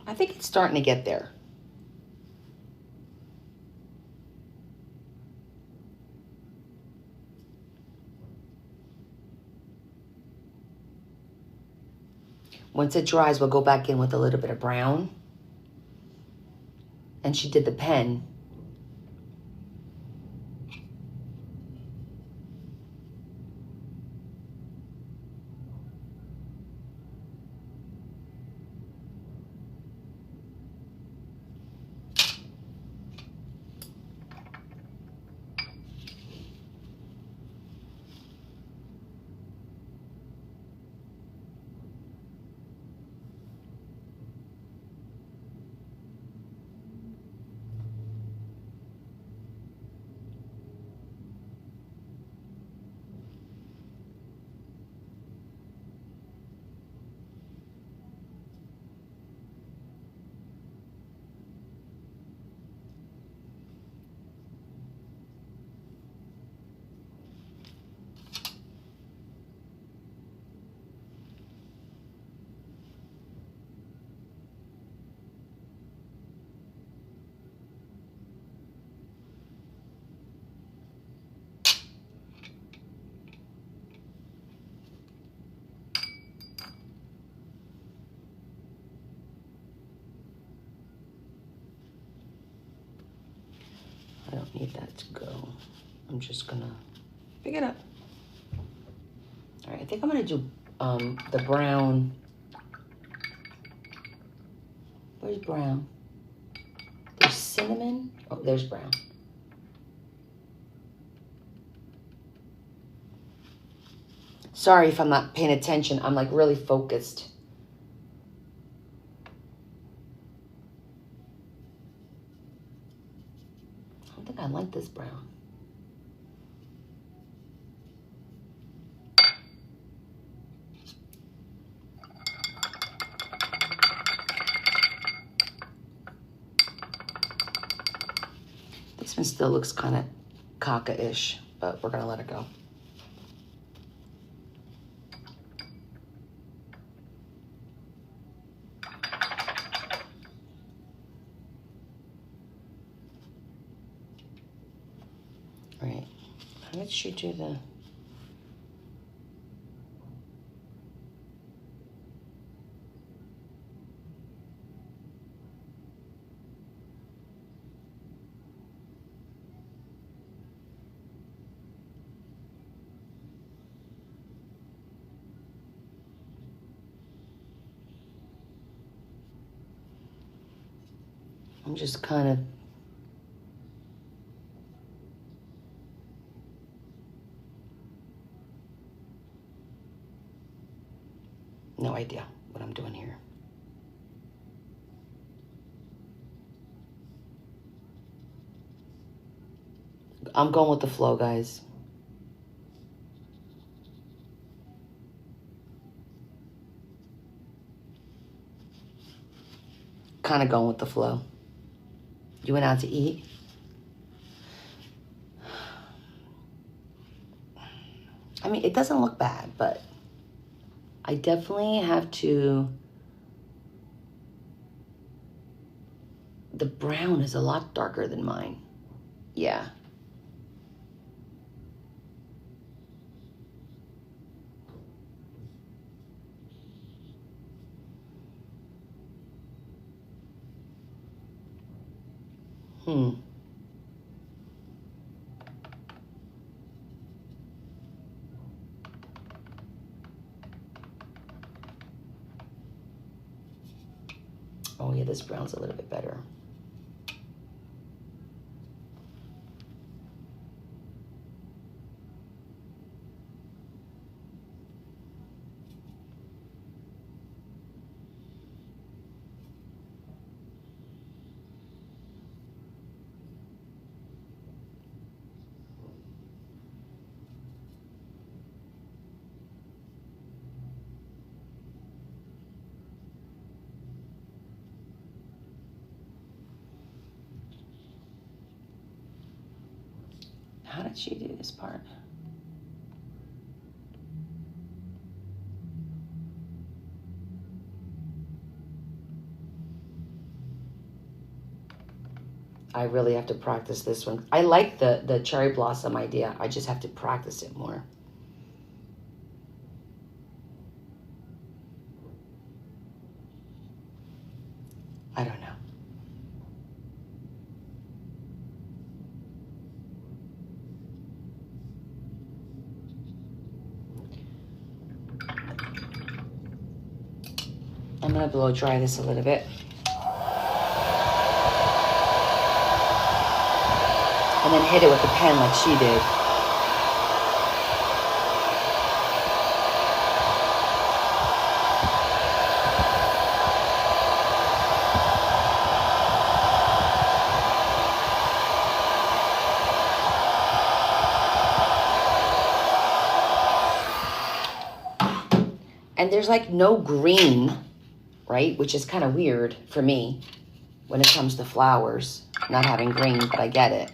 I think it's starting to get there. Once it dries, we'll go back in with a little bit of brown. And she did the pen. I don't need that to go. I'm just gonna pick it up. All right, I think I'm gonna do the brown. Where's brown? There's cinnamon. Oh, there's brown. Sorry if I'm not paying attention. I'm like really focused. I don't think I like this brown. This one still looks kind of caca-ish, but we're gonna let it go. All right, how did she do the... I'm just kind of... No idea what I'm doing here. I'm going with the flow, guys. Kind of going with the flow. You went out to eat? I mean, it doesn't look bad, but I definitely have to the brown is a lot darker than mine. Yeah. Oh yeah, this brown's a little bit better. How did she do this part? I really have to practice this one. I like the cherry blossom idea. I just have to practice it more. I don't know. I'm gonna blow dry this a little bit. And then hit it with the pen like she did. And there's like no green, right? Which is kind of weird for me when it comes to flowers, not having green, but I get it.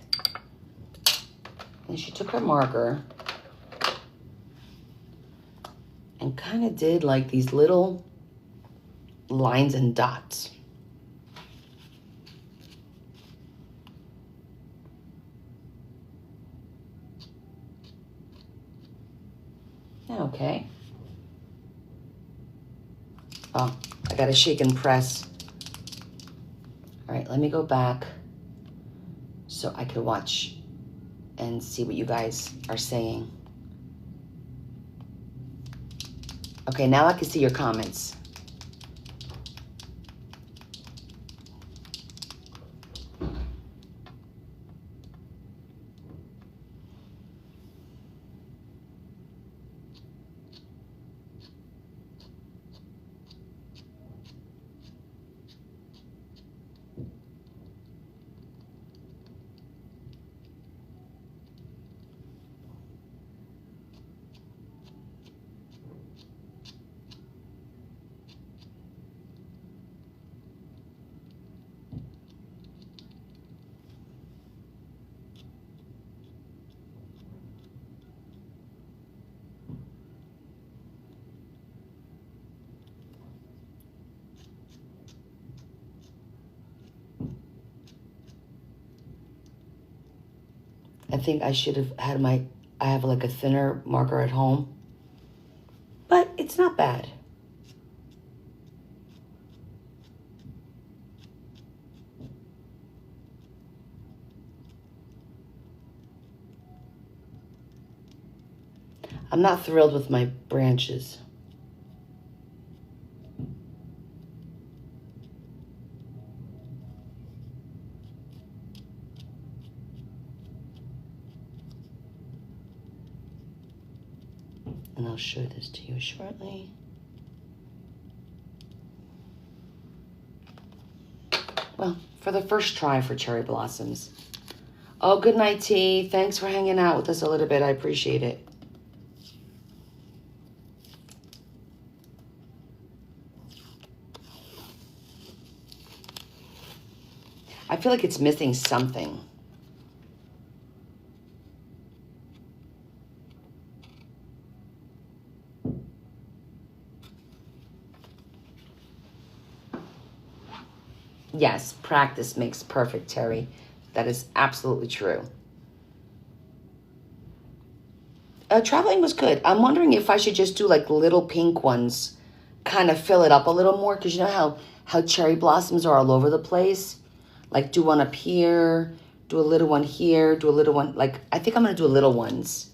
And she took her marker and kind of did like these little lines and dots. Okay. Oh, I gotta shake and press. All right, let me go back so I can watch and see what you guys are saying. Okay, now I can see your comments. I think I should have had I have like a thinner marker at home, but it's not bad. I'm not thrilled with my branches. And I'll show this to you shortly. Well, for the first try for cherry blossoms. Oh, good night, T. Thanks for hanging out with us a little bit. I appreciate it. I feel like it's missing something. Yes, practice makes perfect, Terry. That is absolutely true. Traveling was good. I'm wondering if I should just do like little pink ones, kind of fill it up a little more, because you know how cherry blossoms are all over the place? Like do one up here, do a little one here, do a little one, like I think I'm going to do little ones.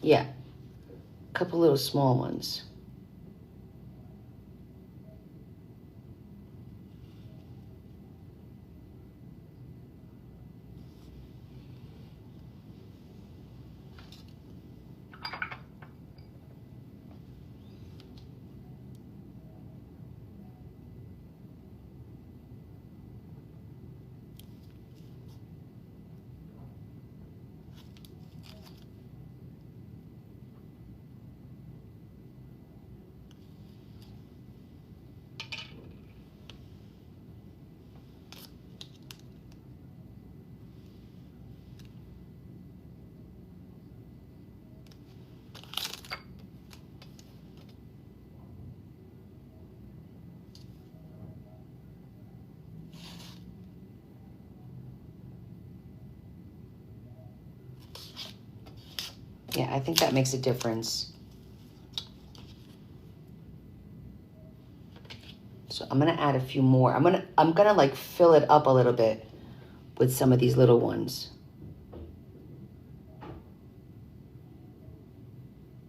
Yeah, a couple little small ones. Yeah, I think that makes a difference. So I'm gonna add a few more. I'm gonna like fill it up a little bit with some of these little ones.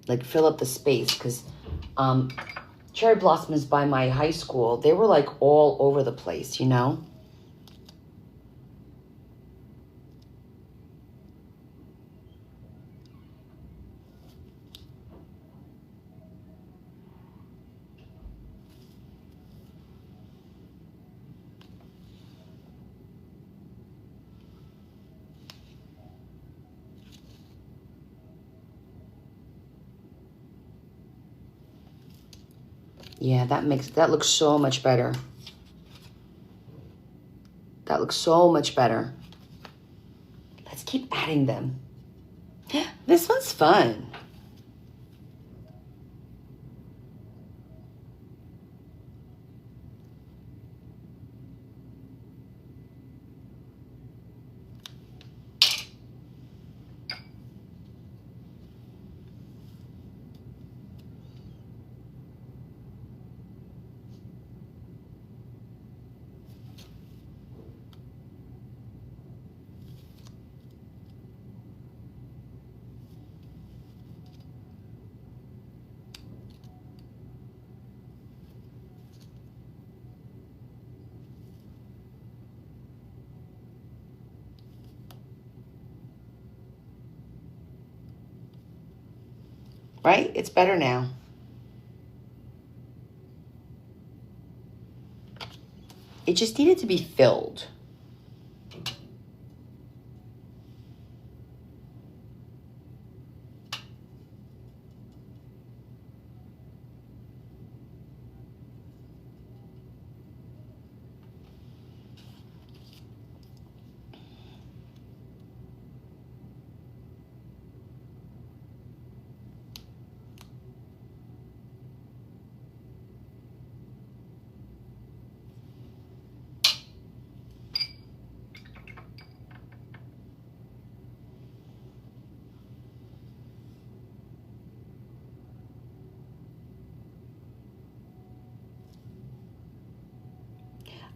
Like fill up the space, because cherry blossoms by my high school, they were like all over the place, you know? Yeah, that looks so much better. That looks so much better. Let's keep adding them. This one's fun. Right? It's better now. It just needed to be filled.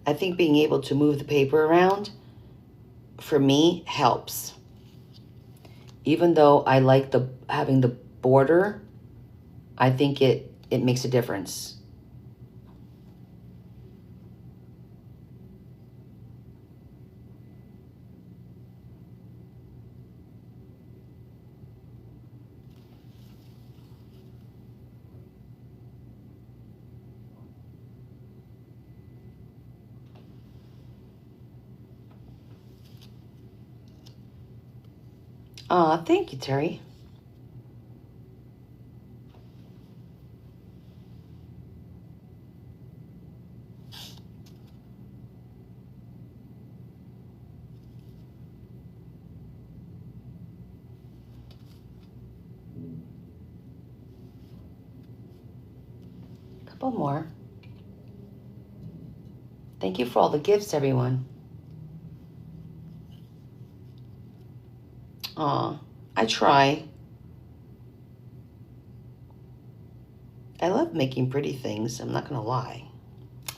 I think being able to move the paper around, for me, helps. Even though I like having the border, I think it makes a difference. Aw, thank you, Terry. couple more. Thank you for all the gifts, everyone. Aw, I try. I love making pretty things. I'm not gonna lie.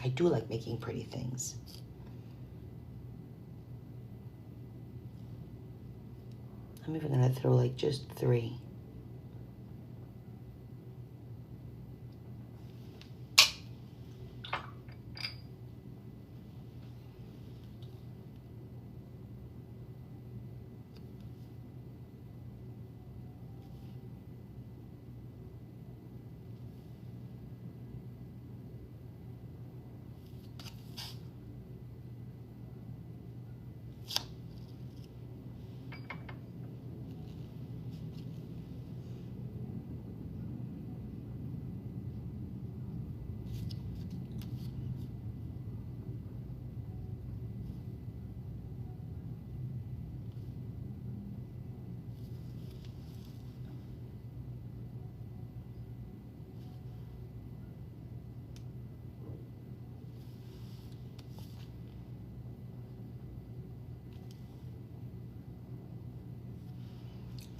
I do like making pretty things. I'm even gonna throw like just 3.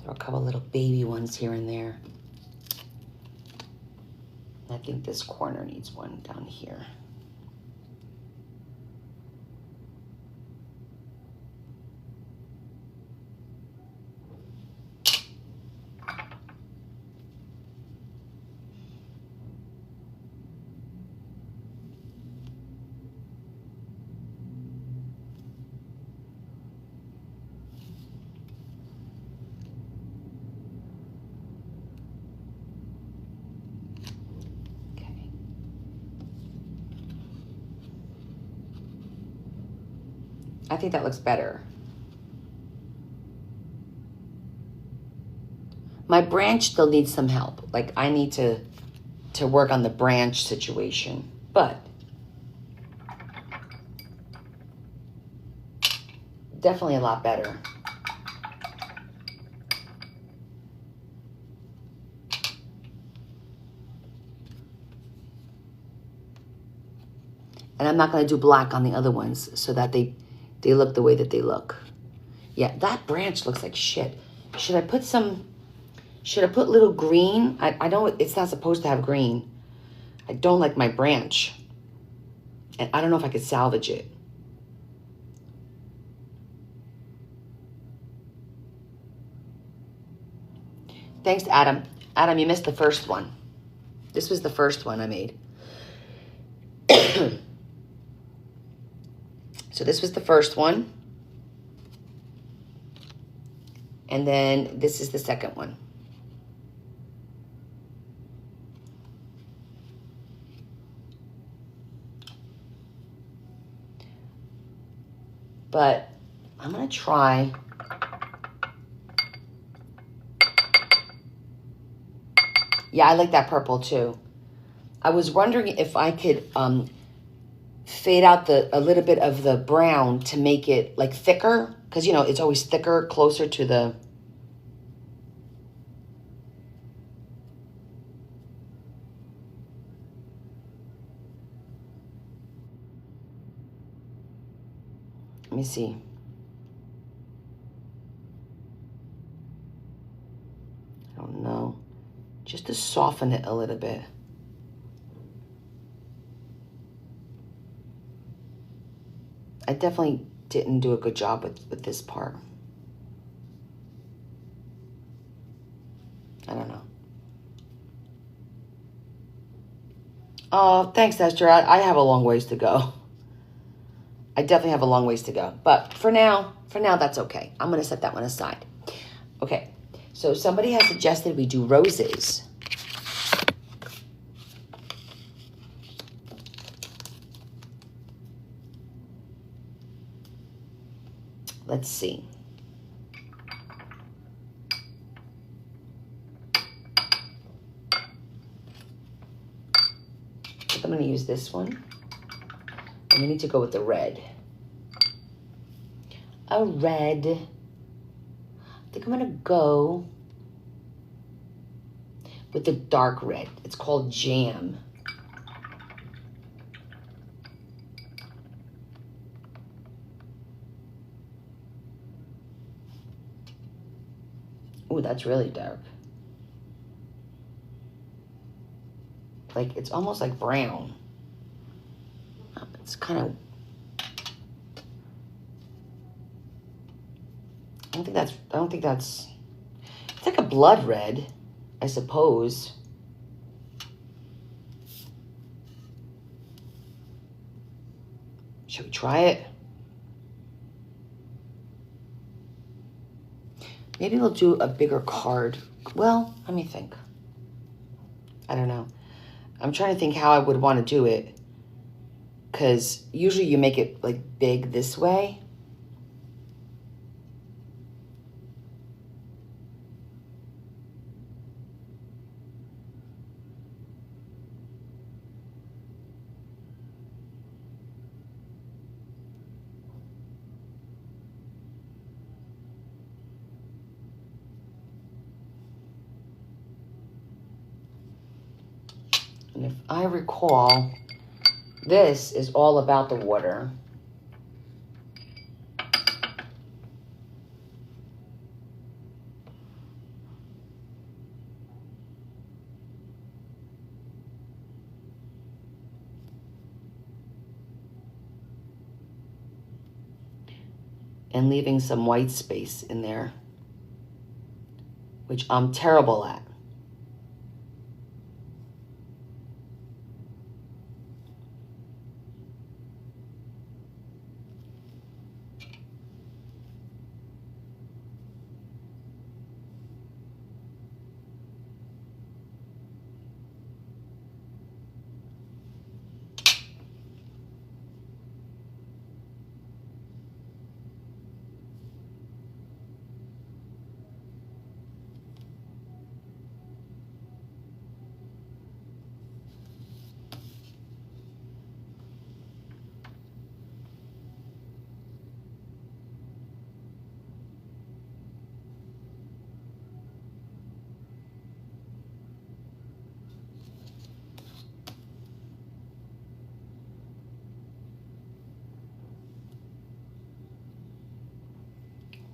Throw a couple little baby ones here and there. I think this corner needs one down here. I think that looks better. My branch still needs some help. Like I need to work on the branch situation, but definitely a lot better. And I'm not going to do black on the other ones so that they look the way that they look. Yeah, that branch looks like shit. Should I put little green? I don't, it's not supposed to have green. I don't like my branch. And I don't know if I could salvage it. Thanks, Adam. Adam, you missed the first one. This was the first one I made. So this was the first one. And then this is the second one. But I'm going to try. Yeah, I like that purple too. I was wondering if I could fade out a little bit of the brown to make it like thicker, because you know it's always thicker closer to the let me see. I don't know, just to soften it a little bit. I definitely didn't do a good job with this part. I don't know. Oh, thanks, Esther. I have a long ways to go. I definitely have a long ways to go. But for now, that's okay. I'm going to set that one aside. Okay, so somebody has suggested we do roses. Let's see. I'm going to use this one. And we need to go with the red. A red. I think I'm going to go with the dark red. It's called Jam. Ooh, that's really dark. Like, it's almost like brown. It's kind of, I don't think that's, it's like a blood red, I suppose. Should we try it? Maybe we'll do a bigger card. Well, let me think. I don't know. I'm trying to think how I would want to do it. Because usually you make it like big this way. And if I recall, this is all about the water. And leaving some white space in there, which I'm terrible at.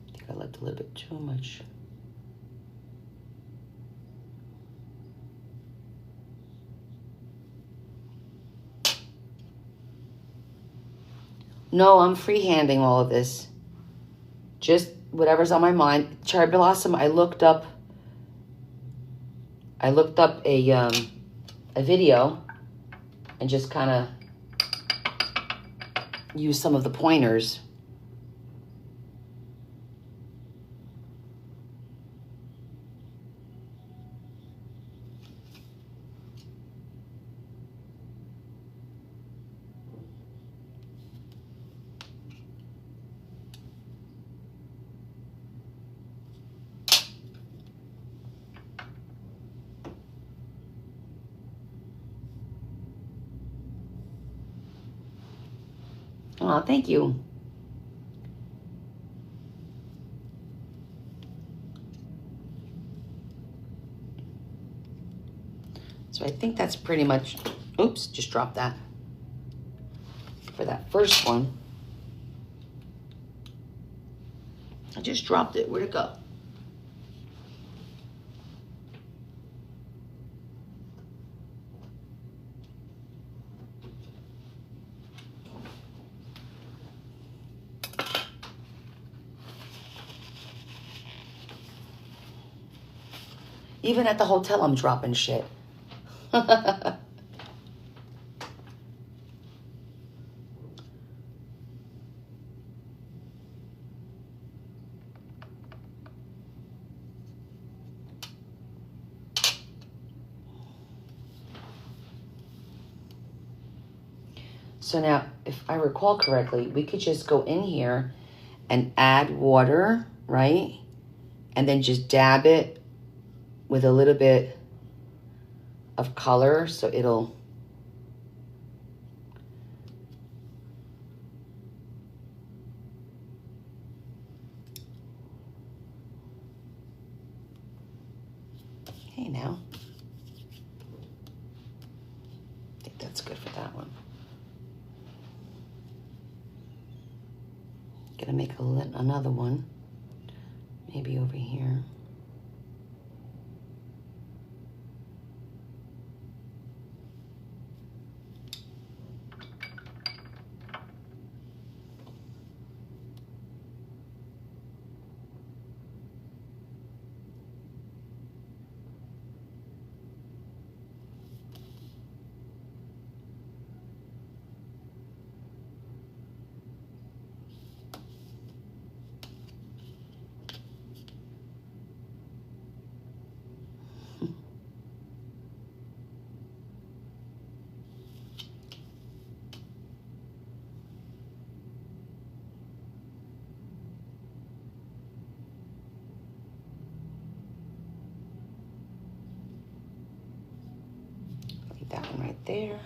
I think I left a little bit too much. No, I'm freehanding all of this. Just whatever's on my mind. Cherry Blossom, I looked up a video and just kind of used some of the pointers. Oh, thank you. So I think that's pretty much, oops, just dropped that. For that first one. I just dropped it. Where'd it go? Even at the hotel, I'm dropping shit. So now, if I recall correctly, we could just go in here and add water, right? And then just dab it with a little bit of color so it'll hey now I think that's good for that one. Gonna make another one maybe over here. there.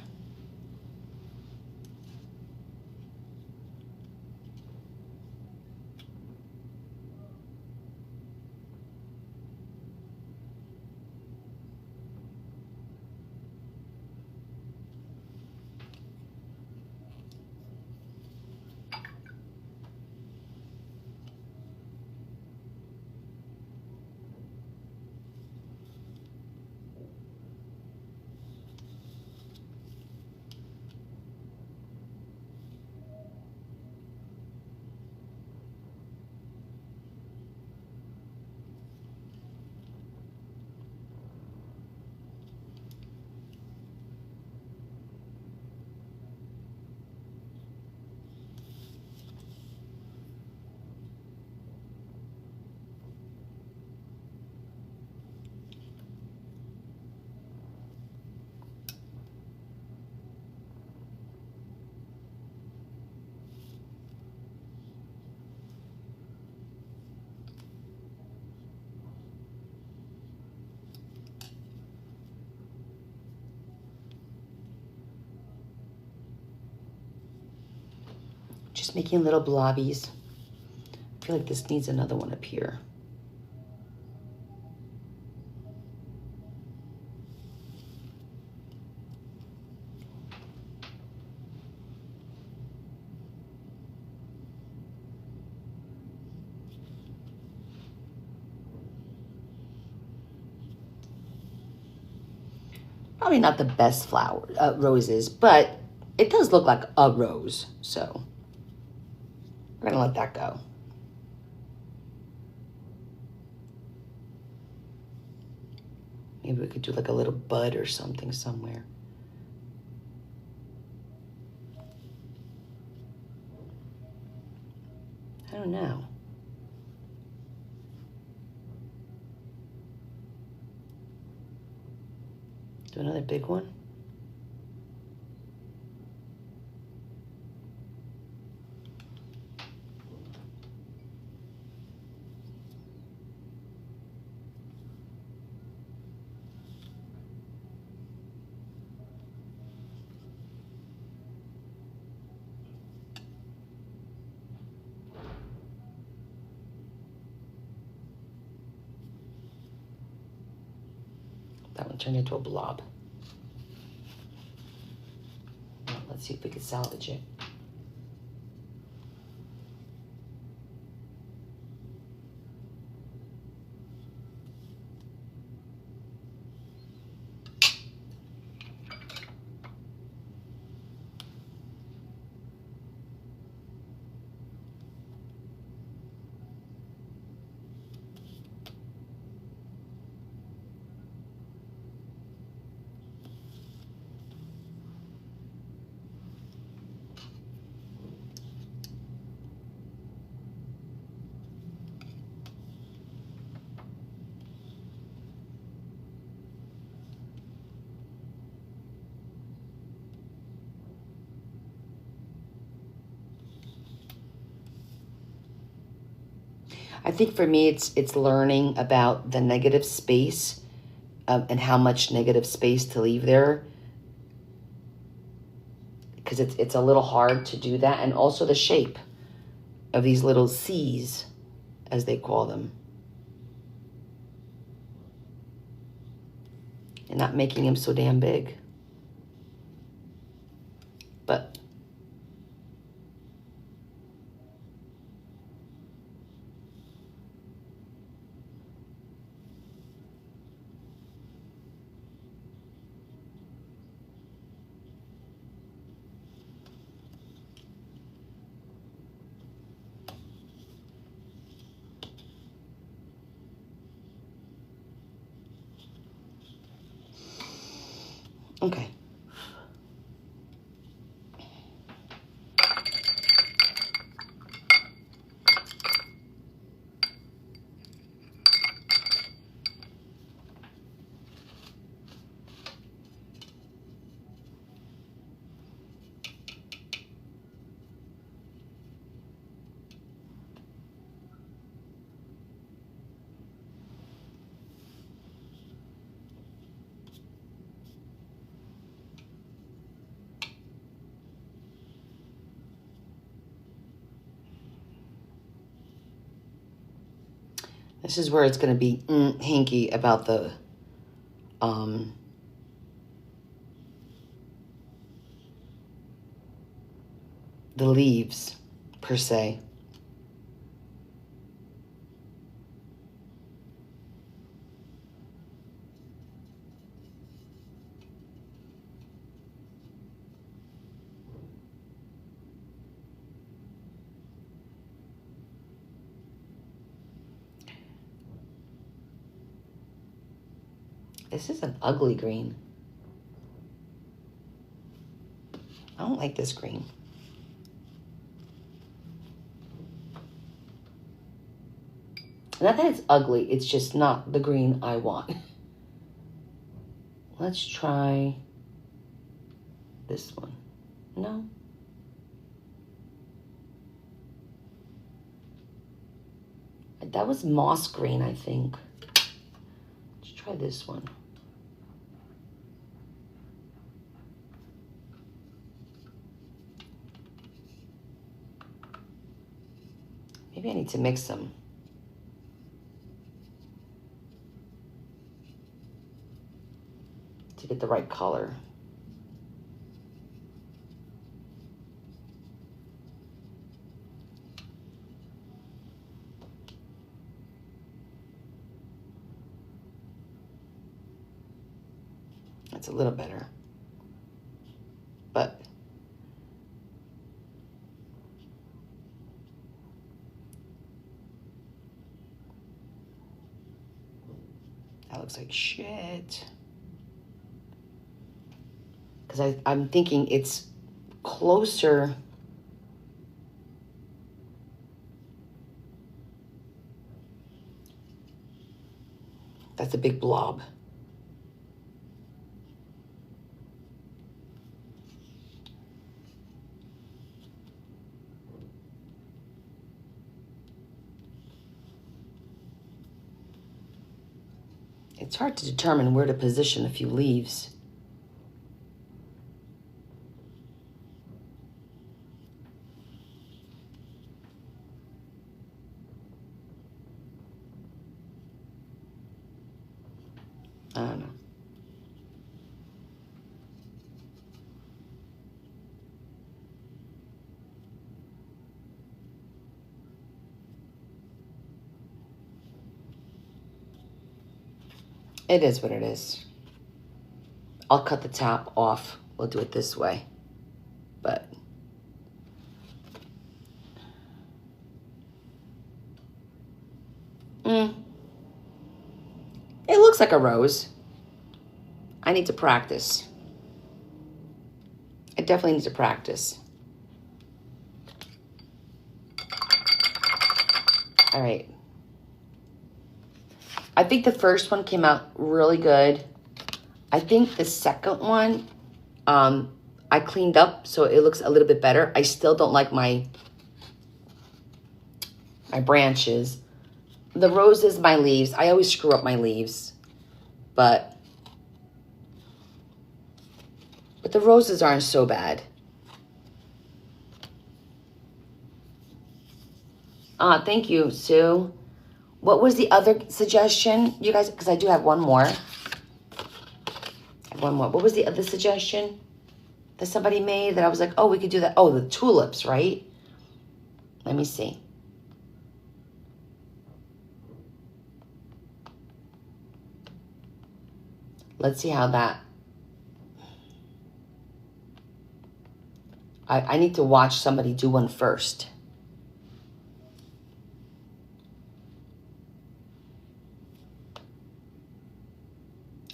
Just making little blobbies. I feel like this needs another one up here. Probably not the best roses, but it does look like a rose, so we're gonna let that go. Maybe we could do like a little bud or something somewhere. I don't know. Do another big one. That one turned into a blob. Well, let's see if we can salvage it. I think for me, it's learning about the negative space and how much negative space to leave there, because it's a little hard to do that, and also the shape of these little C's, as they call them, and not making them so damn big. But okay. This is where it's going to be hinky about the leaves, per se. This is an ugly green. I don't like this green. Not that it's ugly, it's just not the green I want. Let's try this one. No? That was moss green, I think. Let's try this one. Maybe I need to mix them. To get the right color. That's a little better. But that looks like shit. Because I'm thinking it's closer. That's a big blob. It's hard to determine where to position a few leaves. I don't know. It is what it is. I'll cut the top off. We'll do it this way. But it looks like a rose. I need to practice. I definitely need to practice. All right. I think the first one came out really good. I think the second one, I cleaned up so it looks a little bit better. I still don't like my branches. The roses, my leaves. I always screw up my leaves. But the roses aren't so bad. Thank you, Sue. What was the other suggestion, you guys? Because I do have one more. One more. What was the other suggestion that somebody made that I was like, oh, we could do that? Oh, the tulips, right? Let me see. Let's see how that... I need to watch somebody do one first.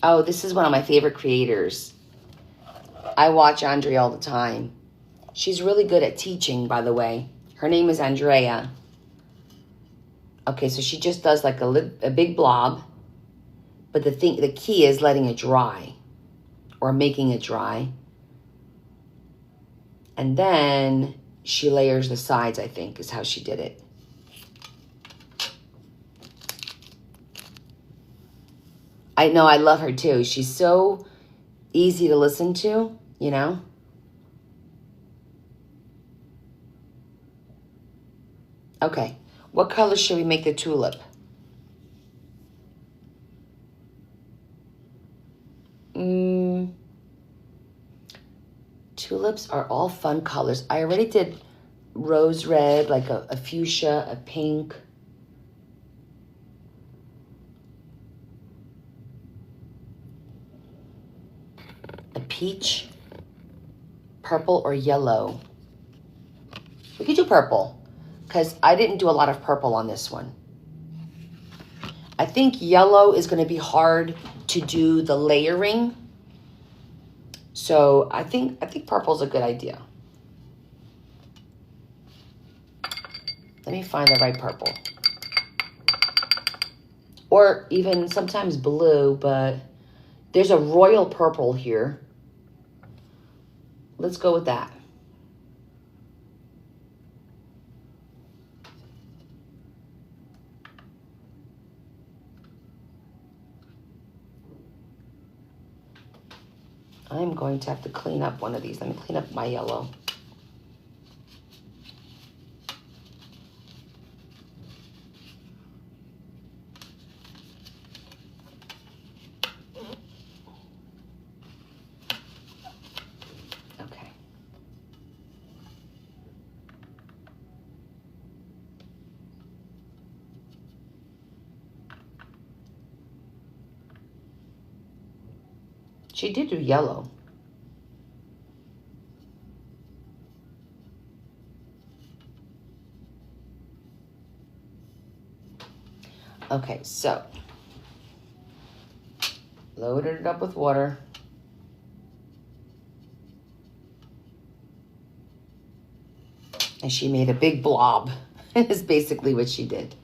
Oh, this is one of my favorite creators. I watch Andrea all the time. She's really good at teaching, by the way. Her name is Andrea. Okay, so she just does like a big blob. But the key is letting it dry. Or making it dry. And then she layers the sides, I think, is how she did it. I know, I love her too. She's so easy to listen to, you know? Okay, what color should we make the tulip? tulips are all fun colors. I already did rose red, like a fuchsia, a pink. A peach, purple, or yellow. We could do purple because I didn't do a lot of purple on this one. I think yellow is going to be hard to do the layering. So I think purple is a good idea. Let me find the right purple. Or even sometimes blue, but there's a royal purple here. Let's go with that. I'm going to have to clean up one of these. Let me clean up my yellow. Okay. She did do yellow. Okay, so loaded it up with water. And she made a big blob. Is basically what she did.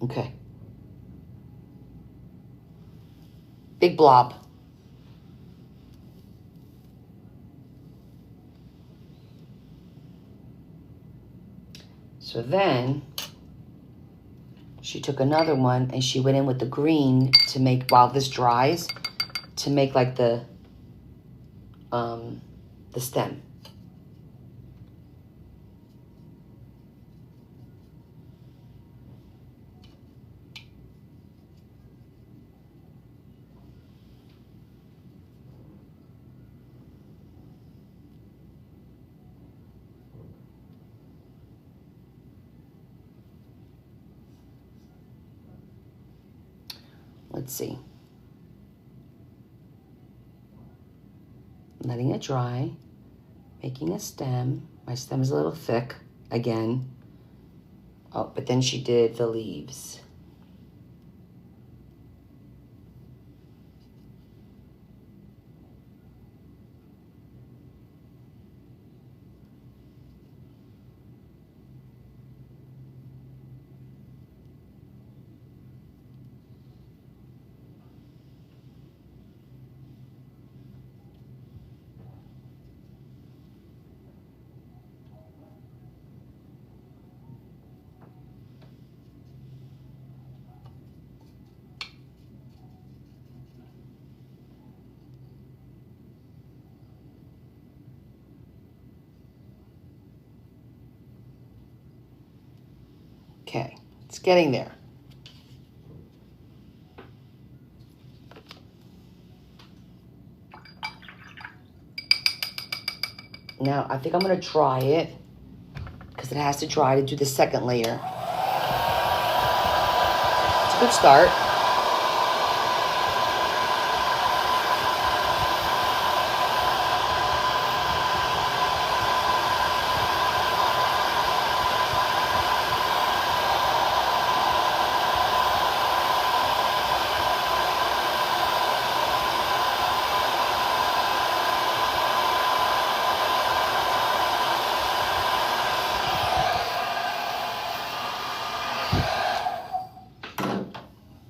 Okay. Big blob. So then she took another one and she went in with the green to make, while this dries, to make like the stem. Let's see. Letting it dry, making a stem. My stem is a little thick again. Oh, but then she did the leaves. Okay, it's getting there. Now, I think I'm gonna dry it because it has to dry to do the second layer. It's a good start.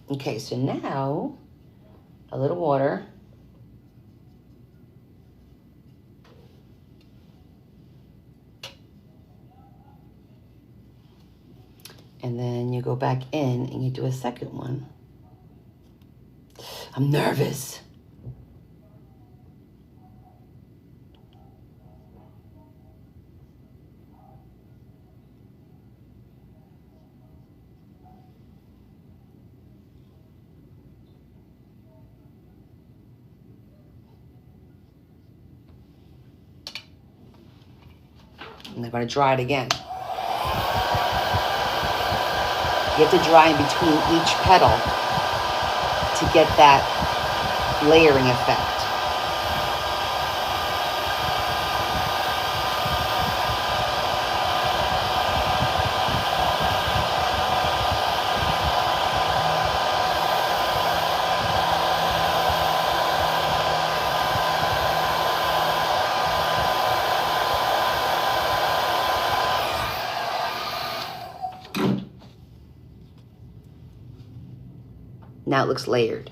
Okay, so now a little water. And then you go back in and you do a second one. I'm nervous. And I'm going to dry it again. You have to dry in between each petal to get that layering effect. Now it looks layered.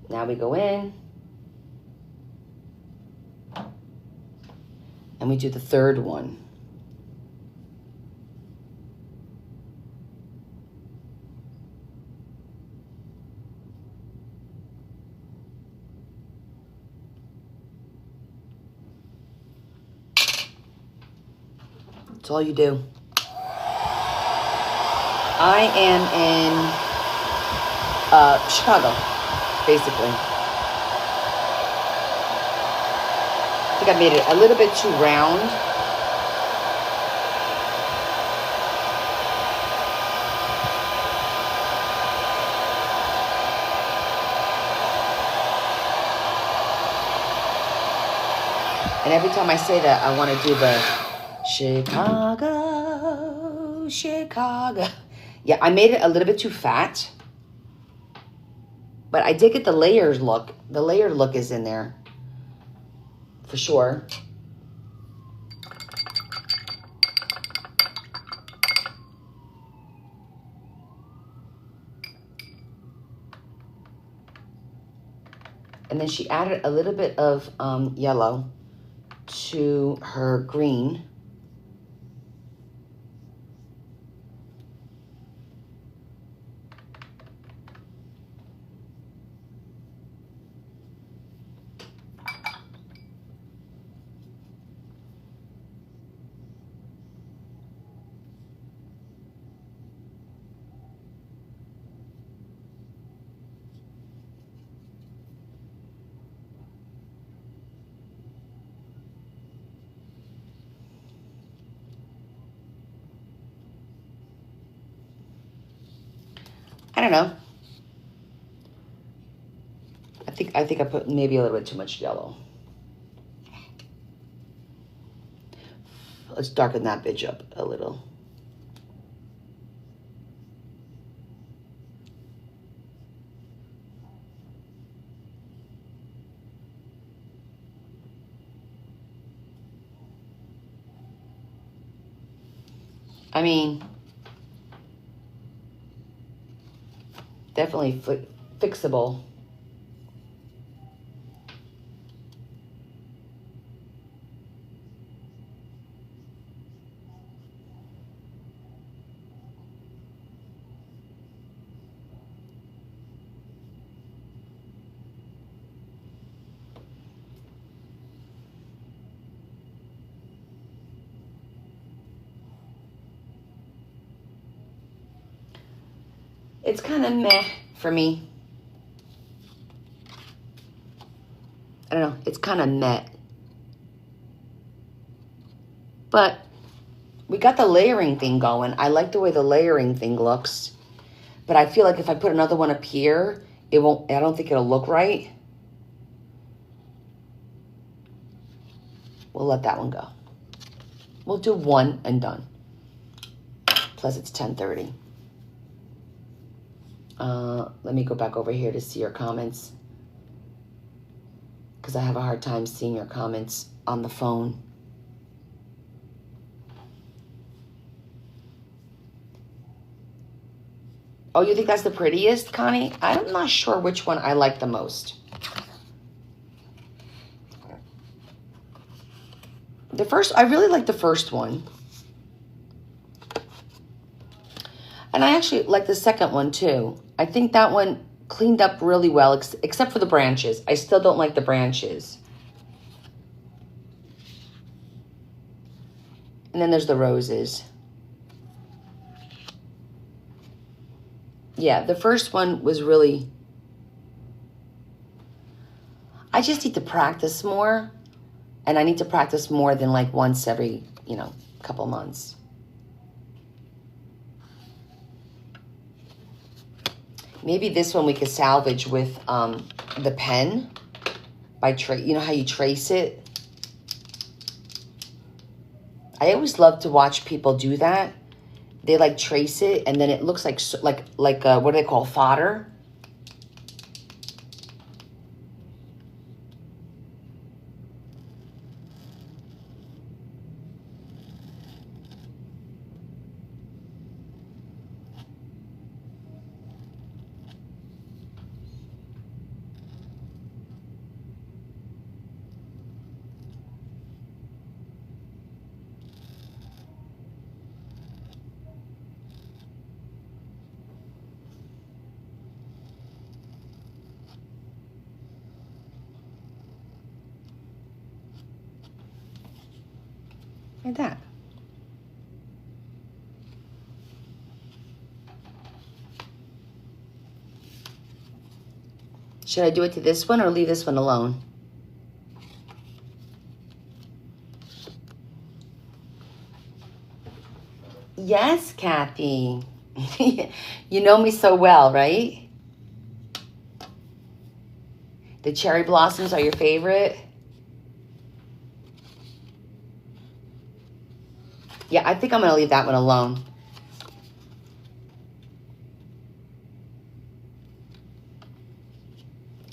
Now we go in and we do the third one. That's all you do. I am in Chicago, basically. I think I made it a little bit too round. And every time I say that, I want to do the Chicago, Chicago. Yeah, I made it a little bit too fat. But I did get the layers look. The layered look is in there. For sure. And then she added a little bit of yellow to her green. I don't know. I think I put maybe a little bit too much yellow. Let's darken that bitch up a little. I mean, definitely fixable. It's kind of meh for me. I don't know. It's kind of meh. But we got the layering thing going. I like the way the layering thing looks. But I feel like if I put another one up here, it won't, I don't think it'll look right. We'll let that one go. We'll do one and done. Plus it's 10:30. Let me go back over here to see your comments, because I have a hard time seeing your comments on the phone. Oh, you think that's the prettiest, Connie? I'm not sure which one I like the most. The first, I really like the first one. And I actually like the second one too. I think that one cleaned up really well, except for the branches. I still don't like the branches. And then there's the roses. Yeah, the first one was really... I just need to practice more. And I need to practice more than like once every, couple months. Maybe this one we could salvage with the pen. You know how you trace it? I always love to watch people do that. They like trace it, and then it looks like what do they call, fodder? Like that. Should I do it to this one or leave this one alone? Yes, Kathy. You know me so well, right? The cherry blossoms are your favorite? Yeah, I think I'm going to leave that one alone.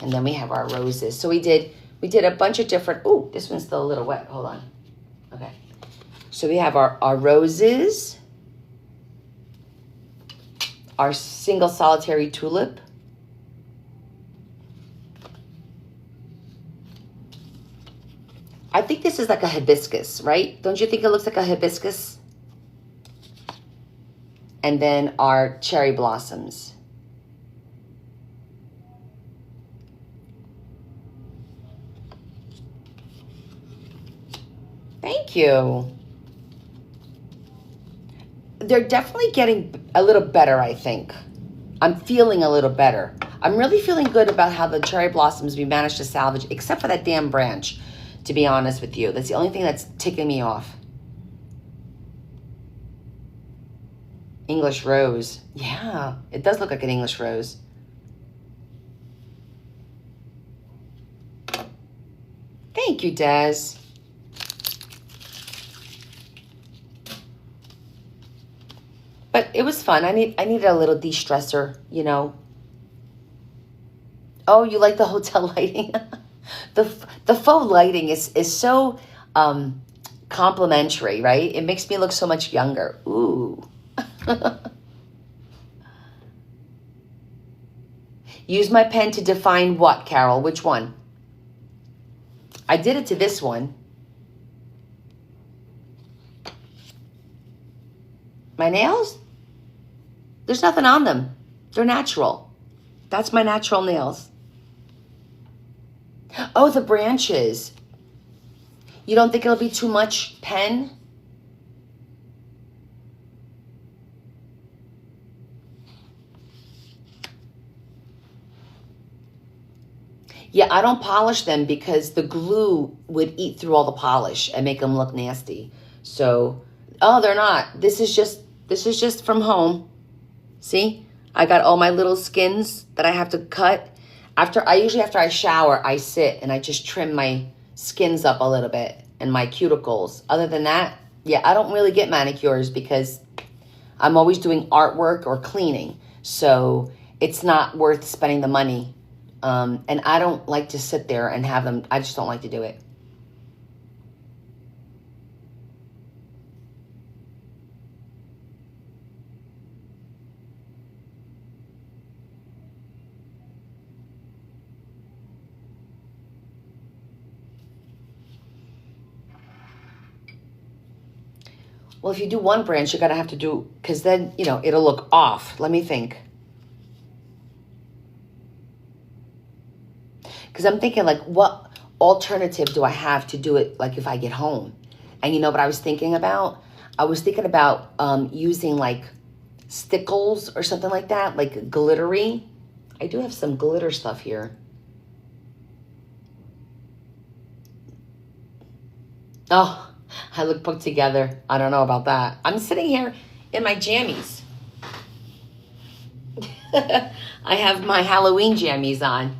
And then we have our roses. So we did a bunch of different... Ooh, this one's still a little wet. Hold on. Okay. So we have our roses. Our single solitary tulip. I think this is like a hibiscus, right? Don't you think it looks like a hibiscus? And then our cherry blossoms. Thank you. They're definitely getting a little better, I think. I'm feeling a little better. I'm really feeling good about how the cherry blossoms we managed to salvage, except for that damn branch, to be honest with you. That's the only thing that's ticking me off. English rose. Yeah, it does look like an English rose. Thank you, Des. But it was fun. I needed a little de-stressor, you know. Oh, you like the hotel lighting? the faux lighting is so complimentary, right? It makes me look so much younger. Ooh. Use my pen to define what, Carol? Which one? I did it to this one. My nails? There's nothing on them. They're natural. That's my natural nails. Oh, the branches. You don't think it'll be too much pen? Yeah, I don't polish them because the glue would eat through all the polish and make them look nasty. So, oh, they're not. This is just from home. See? I got all my little skins that I have to cut. After I shower, I sit and I just trim my skins up a little bit and my cuticles. Other than that, yeah, I don't really get manicures because I'm always doing artwork or cleaning. So it's not worth spending the money. And I don't like to sit there and have them. I just don't like to do it. Well, if you do one branch, you're going to have to do, because then, you know, it'll look off. Let me think. Because I'm thinking, like, what alternative do I have to do it, like, if I get home? And you know what I was thinking about? I was thinking about using, like, stickles or something like that, like glittery. I do have some glitter stuff here. Oh, I look put together. I don't know about that. I'm sitting here in my jammies. I have my Halloween jammies on.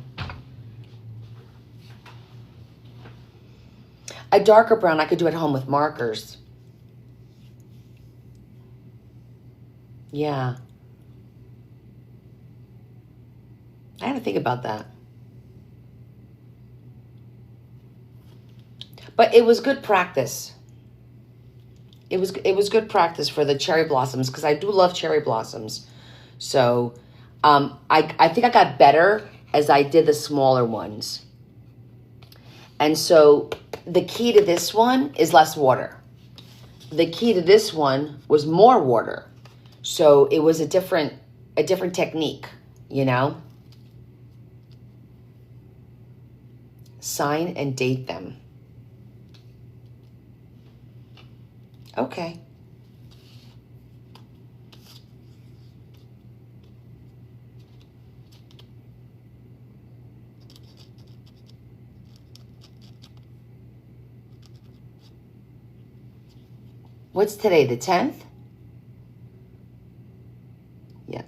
A darker brown I could do at home with markers. Yeah. I had to think about that. But it was good practice. It was good practice for the cherry blossoms because I do love cherry blossoms. So I think I got better as I did the smaller ones. And so the key to this one is less water. The key to this one was more water. So it was a different technique, you know? Sign and date them. Okay. What's today, the 10th? Yeah.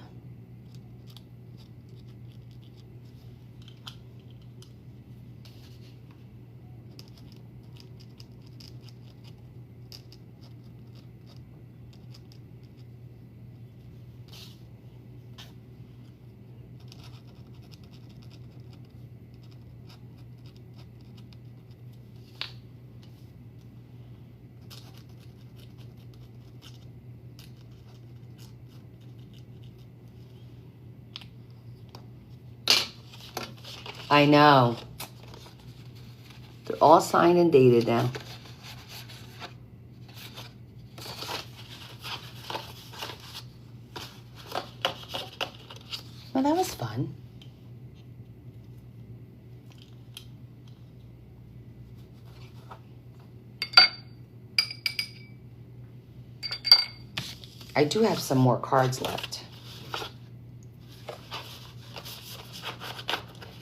I know. They're all signed and dated now. Well, that was fun. I do have some more cards left.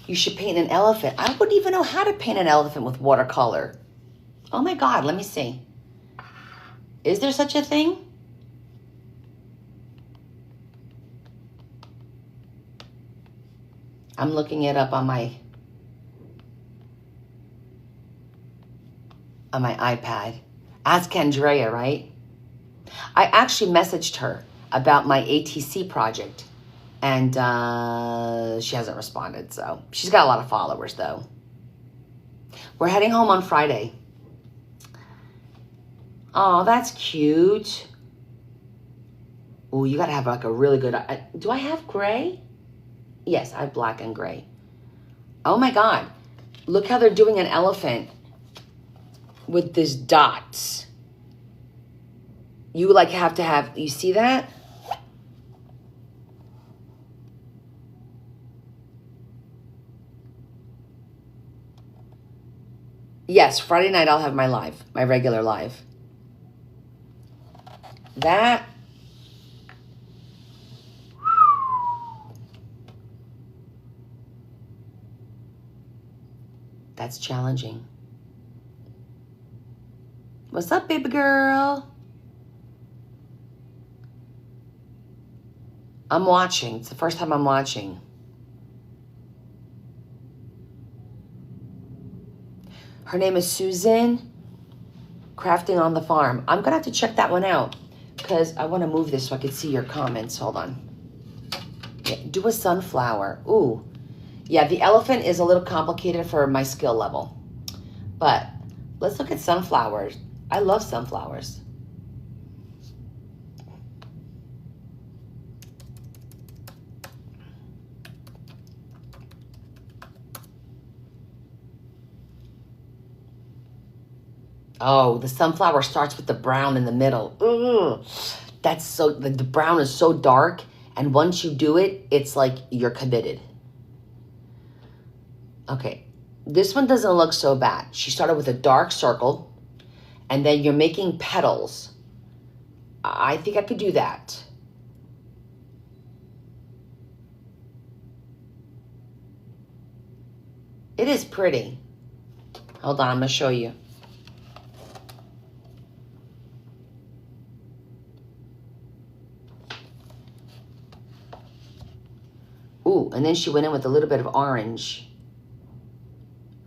You should paint an elephant. I wouldn't even know how to paint an elephant with watercolor. Oh my God, let me see. Is there such a thing? I'm looking it up on my iPad. Ask Andrea, right? I actually messaged her about my ATC project, and she hasn't responded, so she's got a lot of followers, though. We're heading home on Friday. Oh, that's cute. Oh, you gotta have like a really good... do I have gray? Yes, I have black and gray. Oh my God. Look how they're doing an elephant with these dots. You like have to have... You see that? Yes, Friday night I'll have my live, my regular live. That... That's challenging. What's up, baby girl? I'm watching. It's the first time I'm watching. Her name is Susan, Crafting on the Farm. I'm going to have to check that one out because I want to move this so I can see your comments. Hold on. Yeah, do a sunflower. Ooh. Yeah, the elephant is a little complicated for my skill level. But let's look at sunflowers. I love sunflowers. Oh, the sunflower starts with the brown in the middle. Ugh. That's so, the brown is so dark. And once you do it, it's like you're committed. Okay, this one doesn't look so bad. She started with a dark circle, and then you're making petals. I think I could do that. It is pretty. Hold on, I'm going to show you. Ooh, and then she went in with a little bit of orange.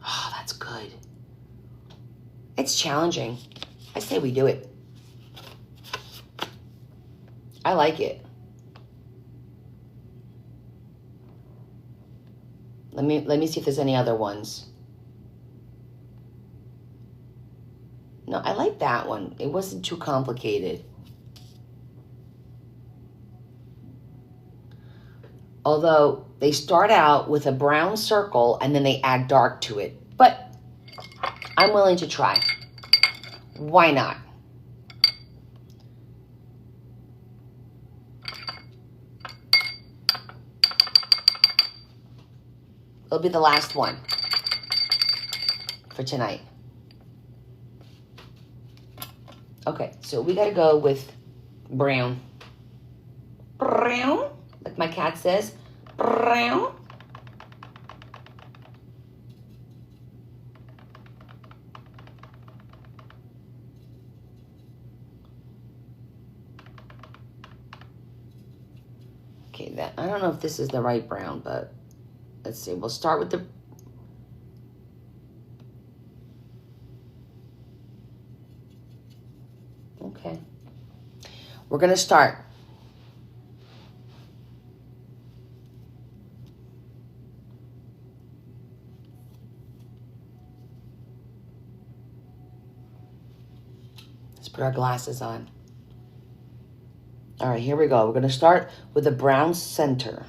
Oh, that's good. It's challenging. I say we do it. I like it. Let me see if there's any other ones. No, I like that one. It wasn't too complicated. Although they start out with a brown circle and then they add dark to it. But I'm willing to try. Why not? It'll be the last one for tonight. Okay, so we gotta go with brown. Brown, like my cat says, brown. Okay, that, I don't know if this is the right brown, but let's see. We'll start with the... Okay. We're going to start. Let's put our glasses on. All right, here we go. We're going to start with a brown center.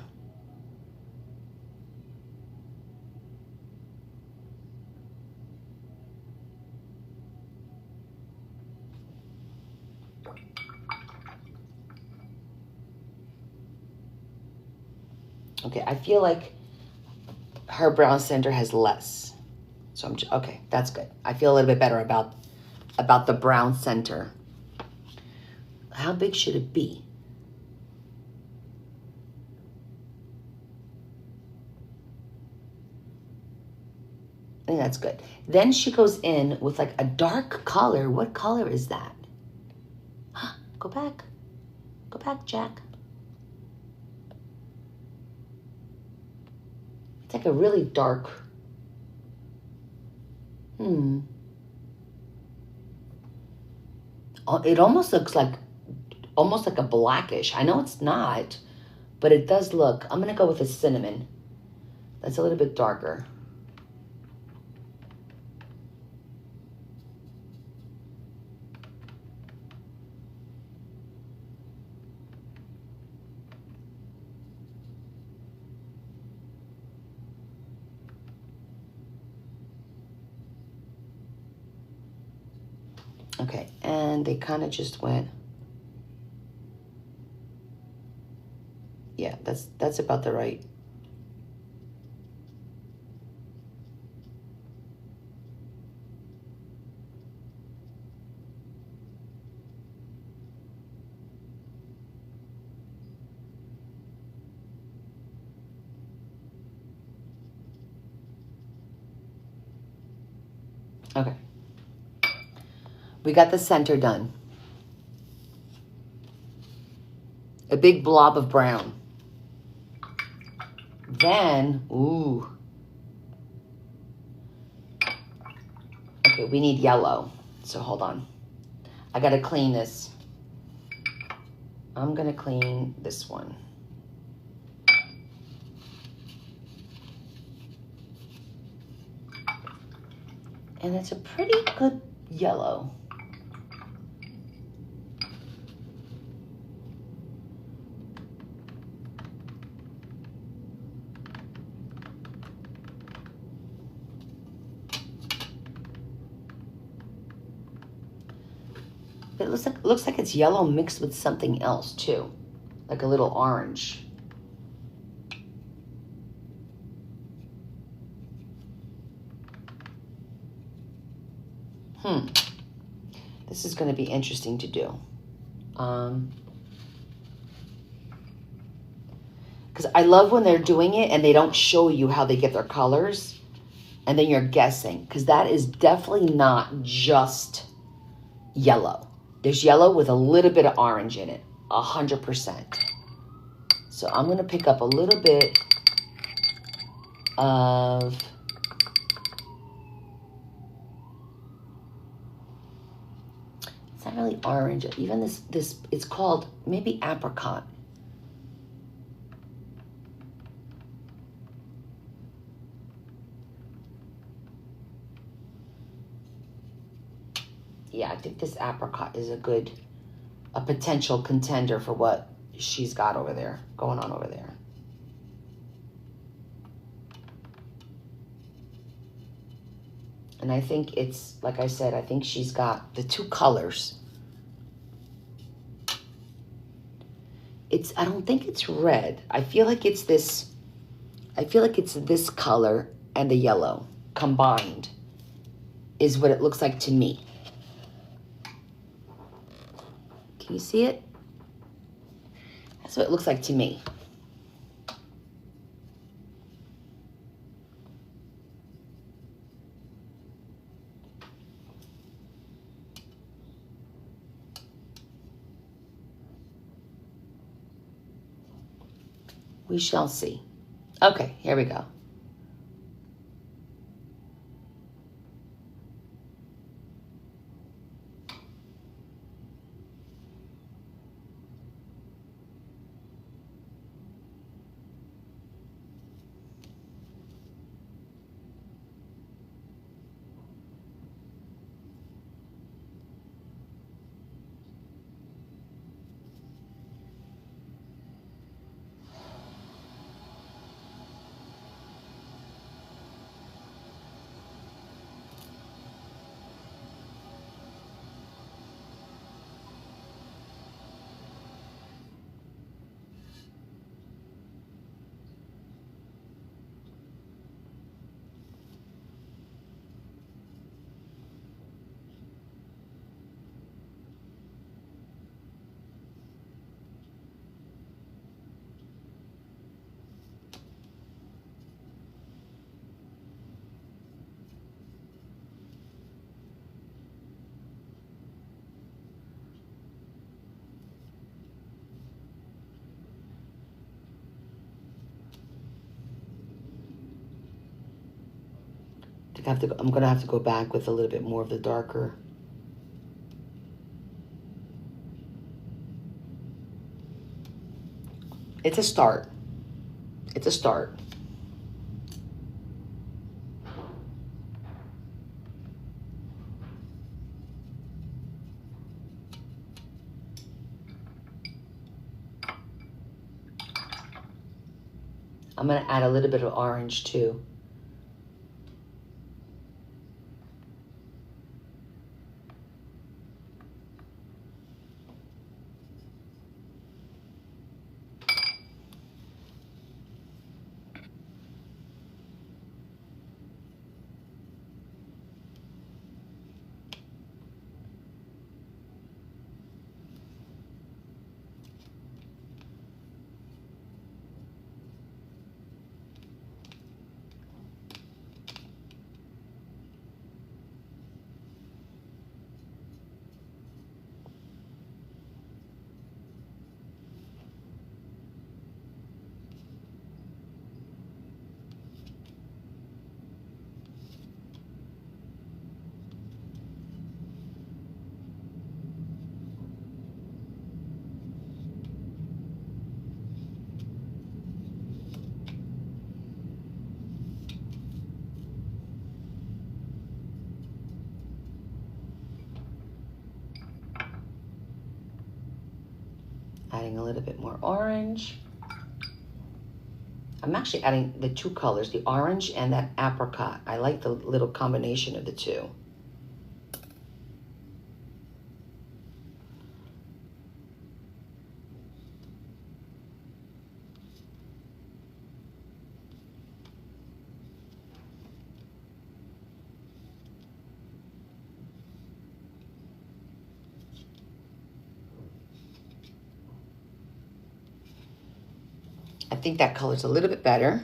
Okay, I feel like her brown center has less. So I'm just, okay, that's good. I feel a little bit better about the brown center. How big should it be? I think that's good. Then she goes in with like a dark color. What color is that? Go back. Go back, Jack. It's like a really dark. It almost looks like a blackish. I know it's not, but it does look. I'm gonna go with a cinnamon. That's a little bit darker. Okay, and they kind of just went. Yeah, that's about the right. Okay. We got the center done. A big blob of brown. Then, ooh. Okay, we need yellow. So hold on. I gotta clean this. I'm gonna clean this one. And it's a pretty good yellow. looks like it's yellow mixed with something else too, like a little orange. This is going to be interesting to do. Because I love when they're doing it and they don't show you how they get their colors, and then you're guessing, because that is definitely not just yellow. There's yellow with a little bit of orange in it, 100%. So I'm going to pick up a little bit of it's not really orange. Even this it's called maybe apricot. Yeah, I think this apricot is a potential contender for what she's got over there, going on over there. And I think it's, like I said, I think she's got the two colors. I don't think it's red. I feel like it's this color and the yellow combined is what it looks like to me. Can you see it? That's what it looks like to me. We shall see. Okay, here we go. I'm gonna have to go back with a little bit more of the darker. It's a start. It's a start. I'm gonna add a little bit of orange too. Adding a little bit more orange. I'm actually adding the two colors, the orange and that apricot. I like the little combination of the two. I think that color's a little bit better.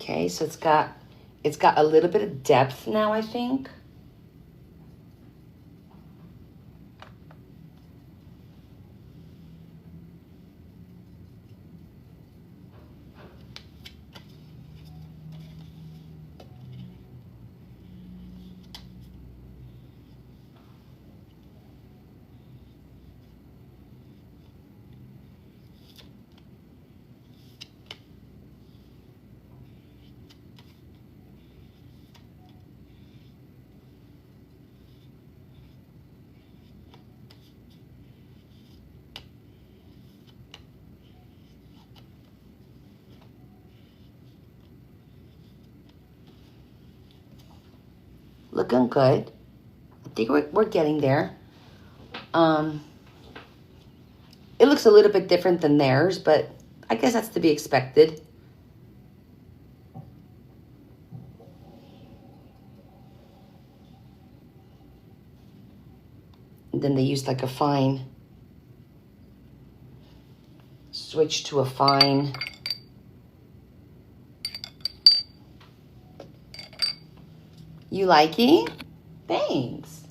Okay, so it's got a little bit of depth now, I think. Looking good. I think we're getting there. It looks a little bit different than theirs, but I guess that's to be expected. And then they used like a fine, switch to a fine. You like it? Thanks.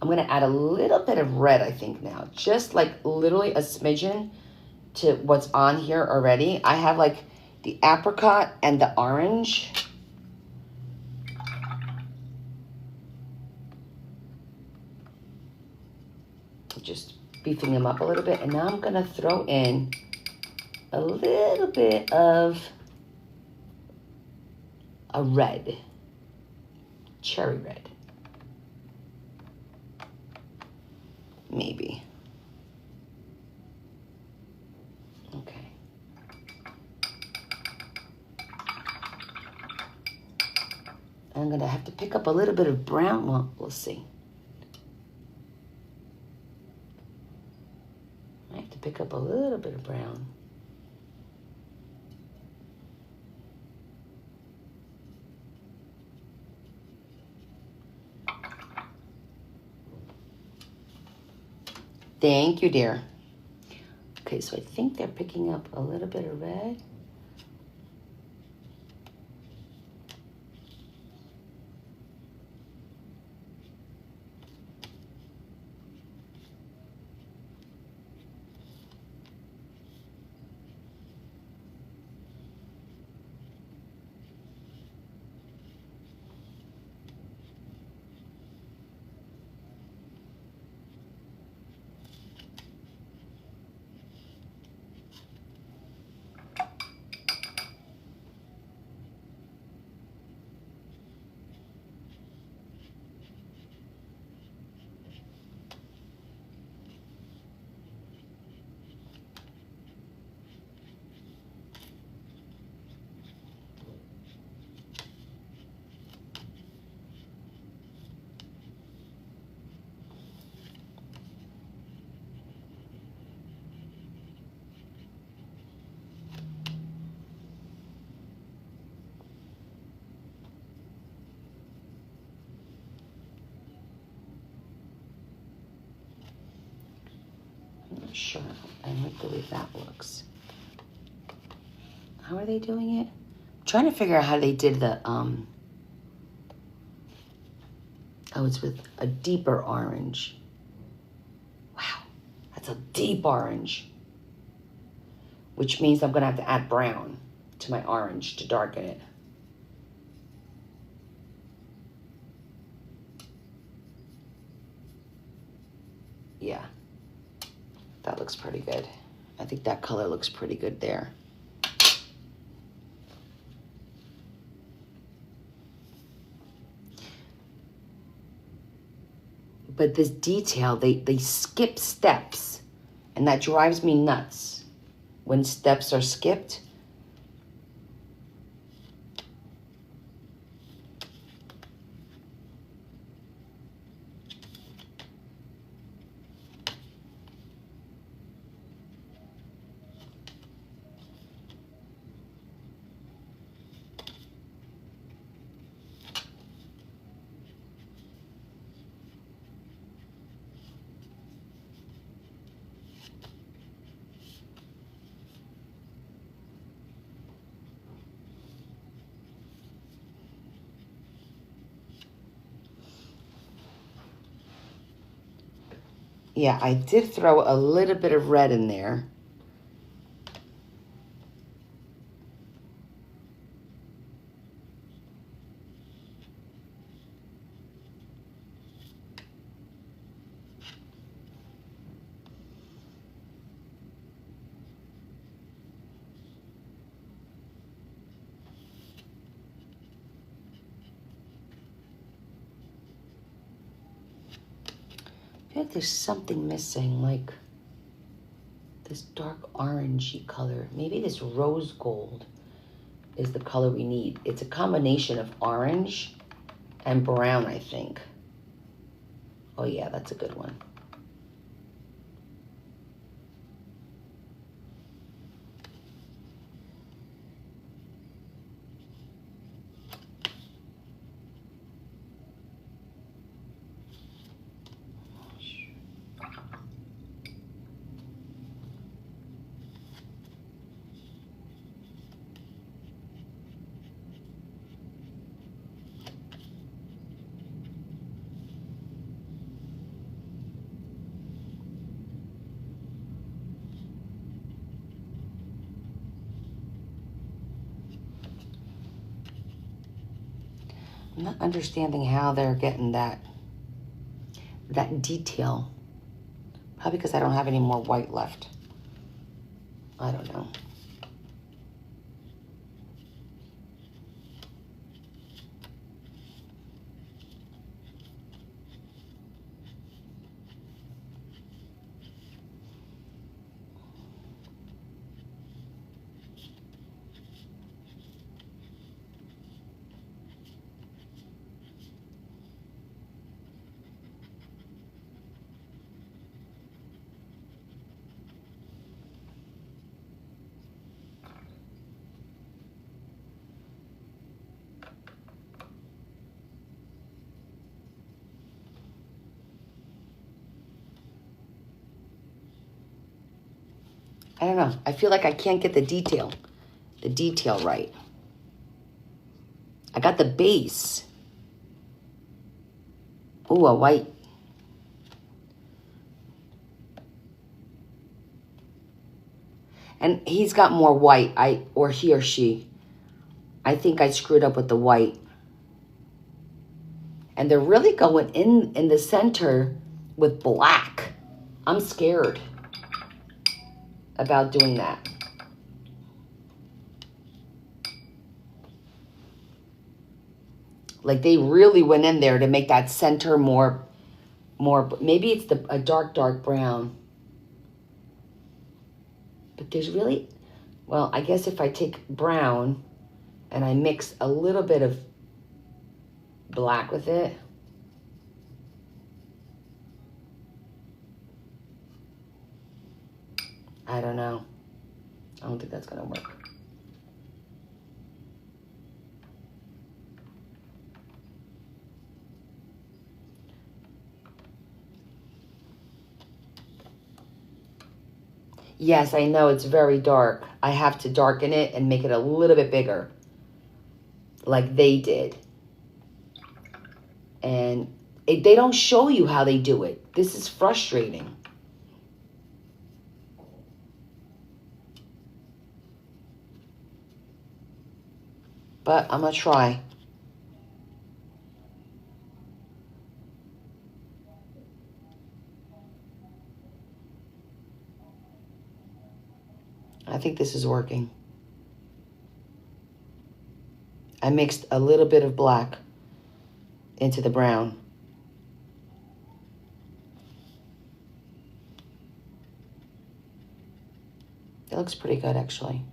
I'm gonna add a little bit of red, I think now. Just like literally a smidgen to what's on here already. I have like the apricot and the orange. Just beefing them up a little bit. And now I'm gonna throw in a little bit of a red, cherry red. Maybe. Okay. I'm gonna have to pick up a little bit of brown. Well, we'll see. I have to pick up a little bit of brown. Thank you, dear. Okay, so I think they're picking up a little bit of red. I'm not sure. I like the way that looks. How are they doing it? I'm trying to figure out how they did the, oh, it's with a deeper orange. Wow, that's a deep orange. which means I'm going to have to add brown to my orange to darken it. Yeah, that looks pretty good. I think that color looks pretty good there. But this detail, they skip steps, and that drives me nuts when steps are skipped. Yeah, I did throw a little bit of red in there. I feel like there's something missing, like this dark orangey color. Maybe this rose gold is the color we need. It's a combination of orange and brown, I think. Oh yeah, that's a good one. I'm not understanding how they're getting that detail. Probably because I don't have any more white left. I don't know. I don't know. I feel like I can't get the detail right. I got the base. Ooh, a white. And he's got more white, or he or she. I think I screwed up with the white. And they're really going in the center with black. I'm scared about doing that. Like they really went in there to make that center more, maybe it's a dark brown. But there's really, well, I guess if I take brown and I mix a little bit of black with it. I don't know. I don't think that's gonna work. Yes, I know it's very dark. I have to darken it and make it a little bit bigger, like they did. And they don't show you how they do it. This is frustrating. but I'm gonna try. I think this is working. I mixed a little bit of black into the brown. It looks pretty good, actually.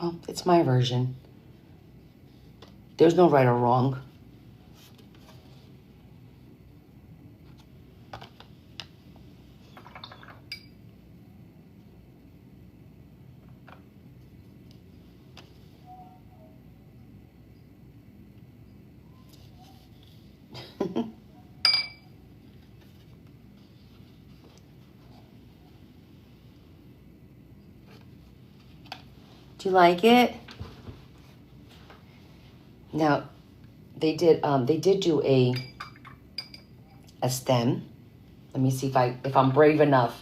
Well, it's my version. There's no right or wrong. Do you like it? Now, they did do a stem. Let me see if I'm brave enough.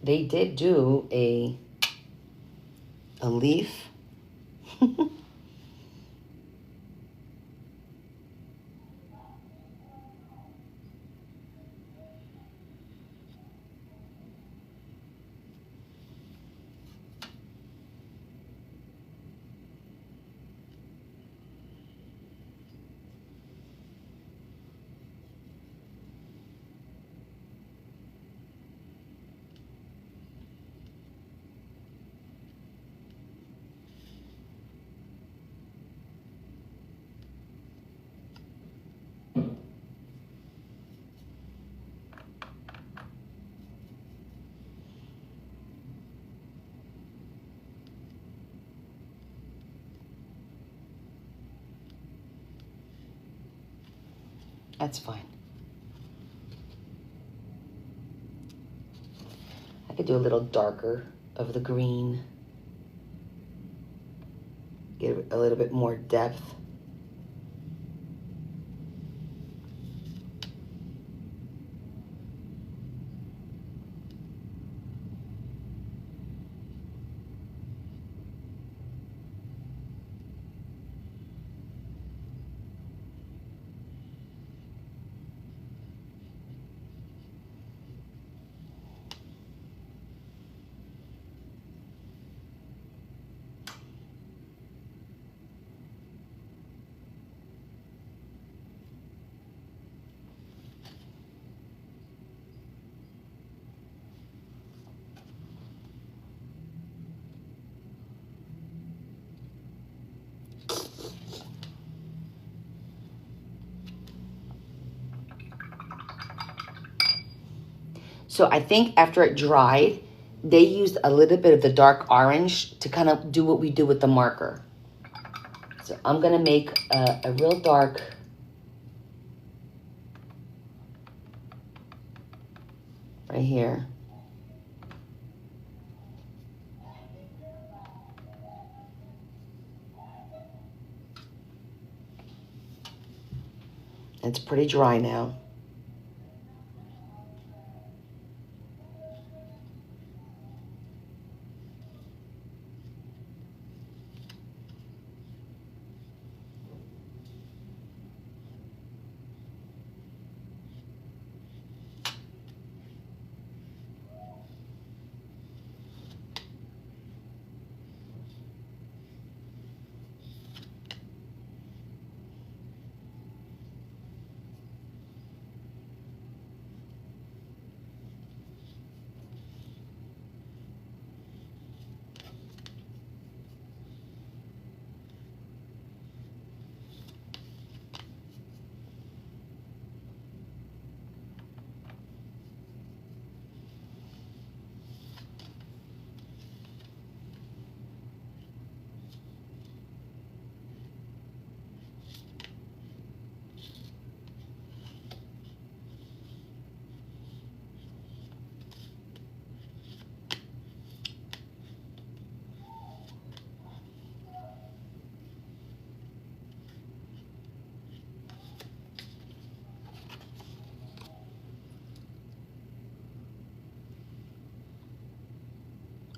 They did do a leaf. That's fine. I could do a little darker of the green. Get a little bit more depth. So I think after it dried, they used a little bit of the dark orange to kind of do what we do with the marker. So I'm going to make a real dark right here. It's pretty dry now.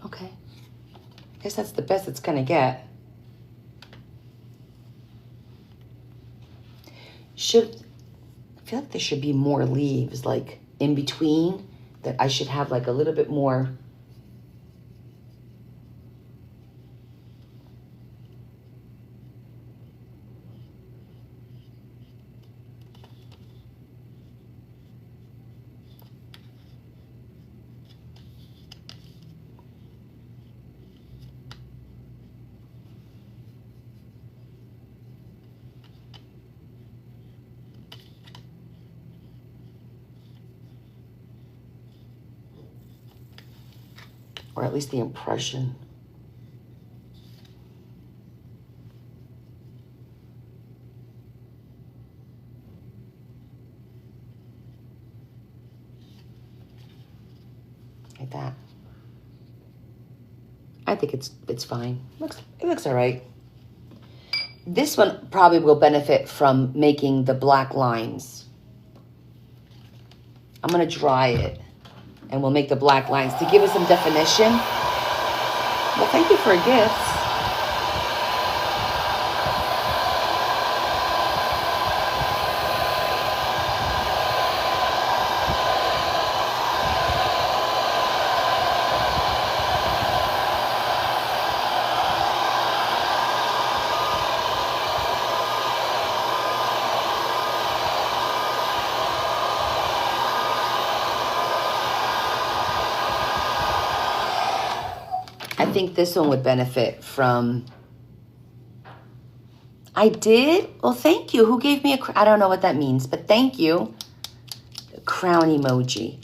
Okay. I guess that's the best it's going to get. I feel like there should be more leaves, like in between, that I should have like a little bit more. Or at least the impression. Like that. I think it's fine. It looks all right. This one probably will benefit from making the black lines. I'm going to dry it, and we'll make the black lines to give it some definition. Well, thank you for gifts. I think this one would benefit from... I did? Well, thank you. Who gave me a... I don't know what that means, but thank you. Crown emoji.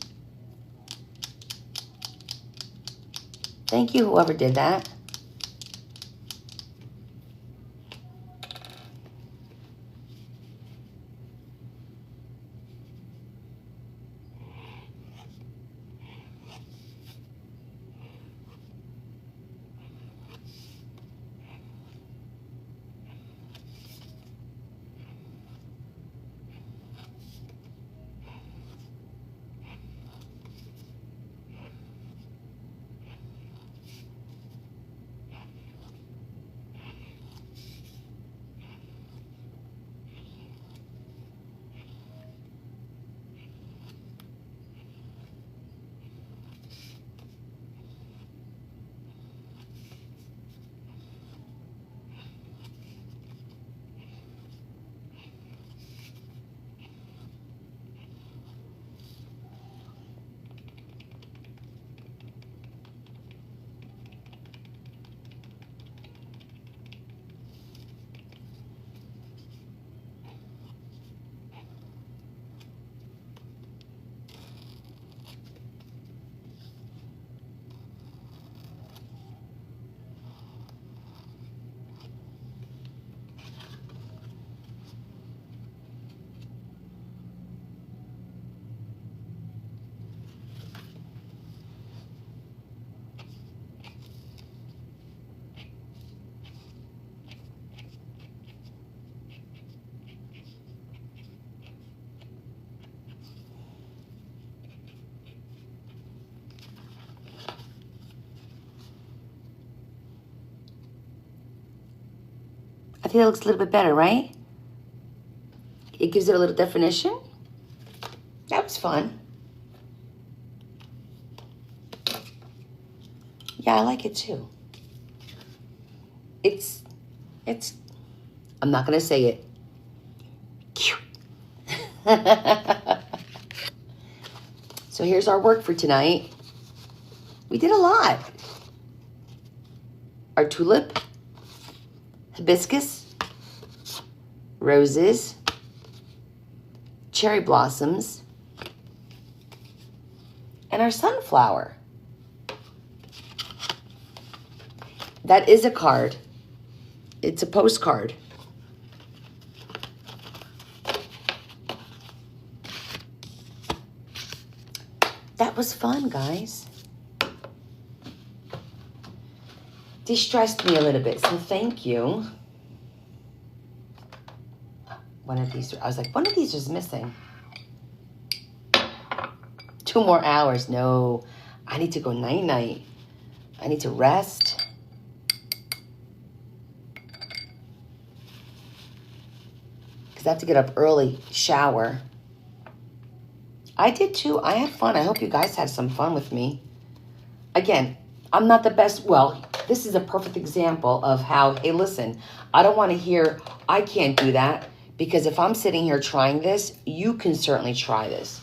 Thank you, whoever did that. think that looks a little bit better, right? It gives it a little definition. That was fun. Yeah, I like it too. It's, I'm not going to say it. Cute. So here's our work for tonight. We did a lot. Our tulip, hibiscus, roses, cherry blossoms, and our sunflower. That is a card. It's a postcard. That was fun, guys. De-stressed me a little bit, so thank you. One of these, I was like, one of these is missing. 2 more hours. No, I need to go night-night. I need to rest. Because I have to get up early, shower. I did too. I had fun. I hope you guys had some fun with me. Again, I'm not the best. Well, this is a perfect example of how, hey, listen, I don't want to hear, I can't do that. Because if I'm sitting here trying this, you can certainly try this.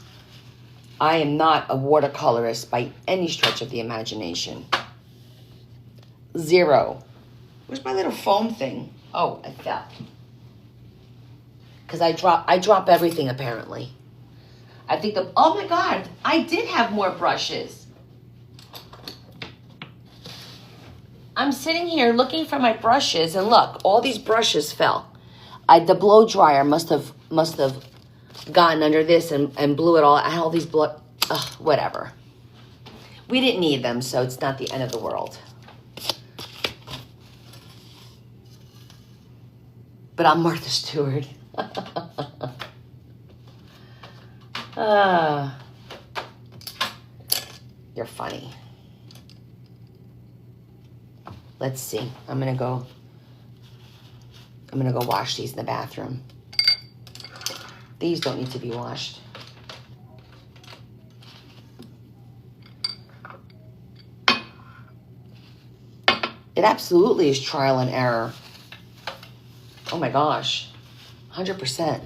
I am not a watercolorist by any stretch of the imagination. 0. Where's my little foam thing? Oh, I fell. Because I drop everything apparently. I think oh my God, I did have more brushes. I'm sitting here looking for my brushes and look, all these brushes fell. The blow dryer must have gotten under this and blew it all. I had all these whatever. We didn't need them, so it's not the end of the world. But I'm Martha Stewart. You're funny. Let's see. I'm gonna go wash these in the bathroom. These don't need to be washed. It absolutely is trial and error. Oh my gosh, 100%.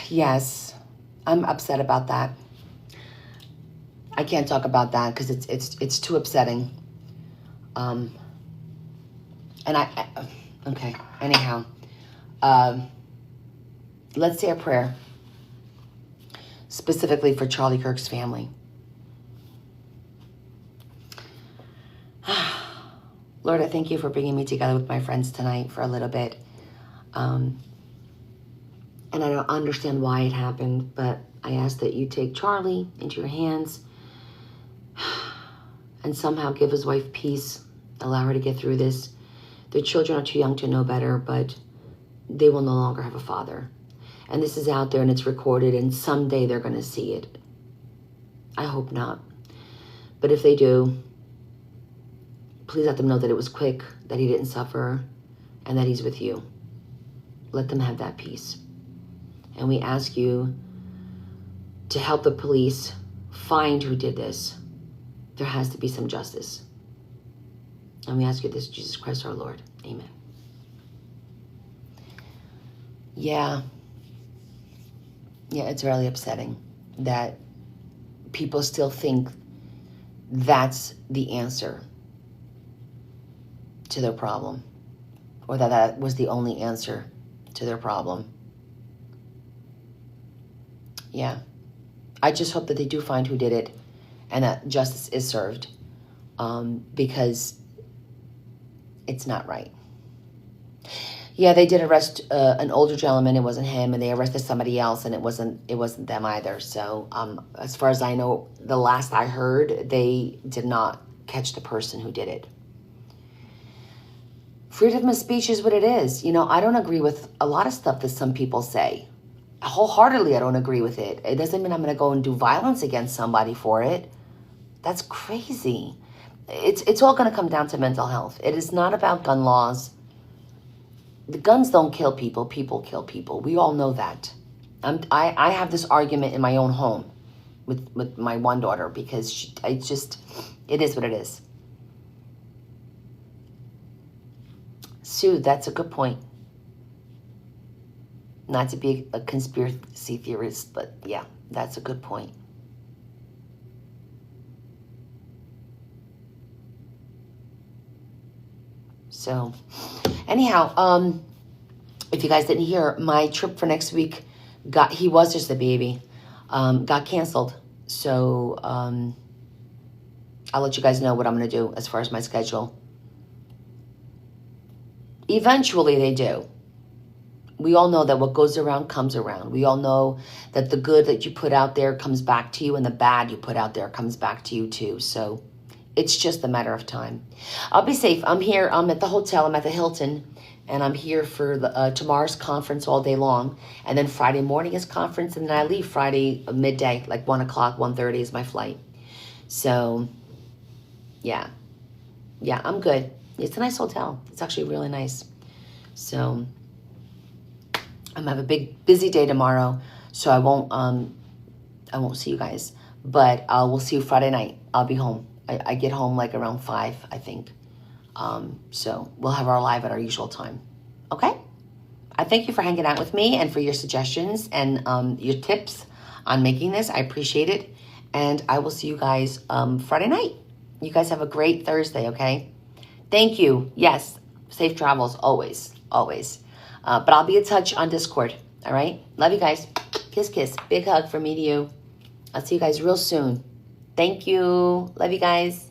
Yes, I'm upset about that. I can't talk about that because it's too upsetting. And okay, anyhow, let's say a prayer specifically for Charlie Kirk's family. Lord, I thank you for bringing me together with my friends tonight for a little bit. And I don't understand why it happened, but I ask that you take Charlie into your hands and somehow give his wife peace. Allow her to get through this. Their children are too young to know better, but they will no longer have a father. And this is out there and it's recorded, and someday they're going to see it. I hope not. But if they do, please let them know that it was quick, that he didn't suffer, and that he's with you. Let them have that peace. And we ask you to help the police find who did this. There has to be some justice. And we ask you this, Jesus Christ our Lord. Amen. Yeah, it's really upsetting that people still think that's the answer to their problem, or that was the only answer to their problem. Yeah, I just hope that they do find who did it and that justice is served, because it's not right. Yeah, they did arrest an older gentleman. It wasn't him, and they arrested somebody else, and it wasn't them either. So, as far as I know, the last I heard, they did not catch the person who did it. Freedom of speech is what it is. You know, I don't agree with a lot of stuff that some people say. Wholeheartedly, I don't agree with it. It doesn't mean I'm going to go and do violence against somebody for it. That's crazy. it's all going to come down to mental health. It is not about gun laws. The guns don't kill people. People kill people. We all know that. I have this argument in my own home with my one daughter because it is what it is. Sue, that's a good point. Not to be a conspiracy theorist, but yeah, that's a good point. So, anyhow, if you guys didn't hear, my trip for next week he was just a baby, got canceled. So, I'll let you guys know what I'm going to do as far as my schedule. Eventually they do. We all know that what goes around comes around. We all know that the good that you put out there comes back to you, and the bad you put out there comes back to you too. So it's just a matter of time. I'll be safe. I'm here. I'm at the hotel. I'm at the Hilton, and I'm here for the, tomorrow's conference all day long. And then Friday morning is conference, and then I leave Friday midday, like 1 o'clock, 1:30 is my flight. So, yeah. Yeah, I'm good. It's a nice hotel. It's actually really nice. So I'm gonna have a big busy day tomorrow, so I won't see you guys, but we'll see you Friday night. I'll be home. I get home like around 5, I think. So we'll have our live at our usual time. Okay? I thank you for hanging out with me and for your suggestions and your tips on making this. I appreciate it. And I will see you guys Friday night. You guys have a great Thursday, okay? Thank you. Yes, safe travels, always, always. But I'll be in touch on Discord, all right? Love you guys. Kiss, kiss. Big hug from me to you. I'll see you guys real soon. Thank you. Love you guys.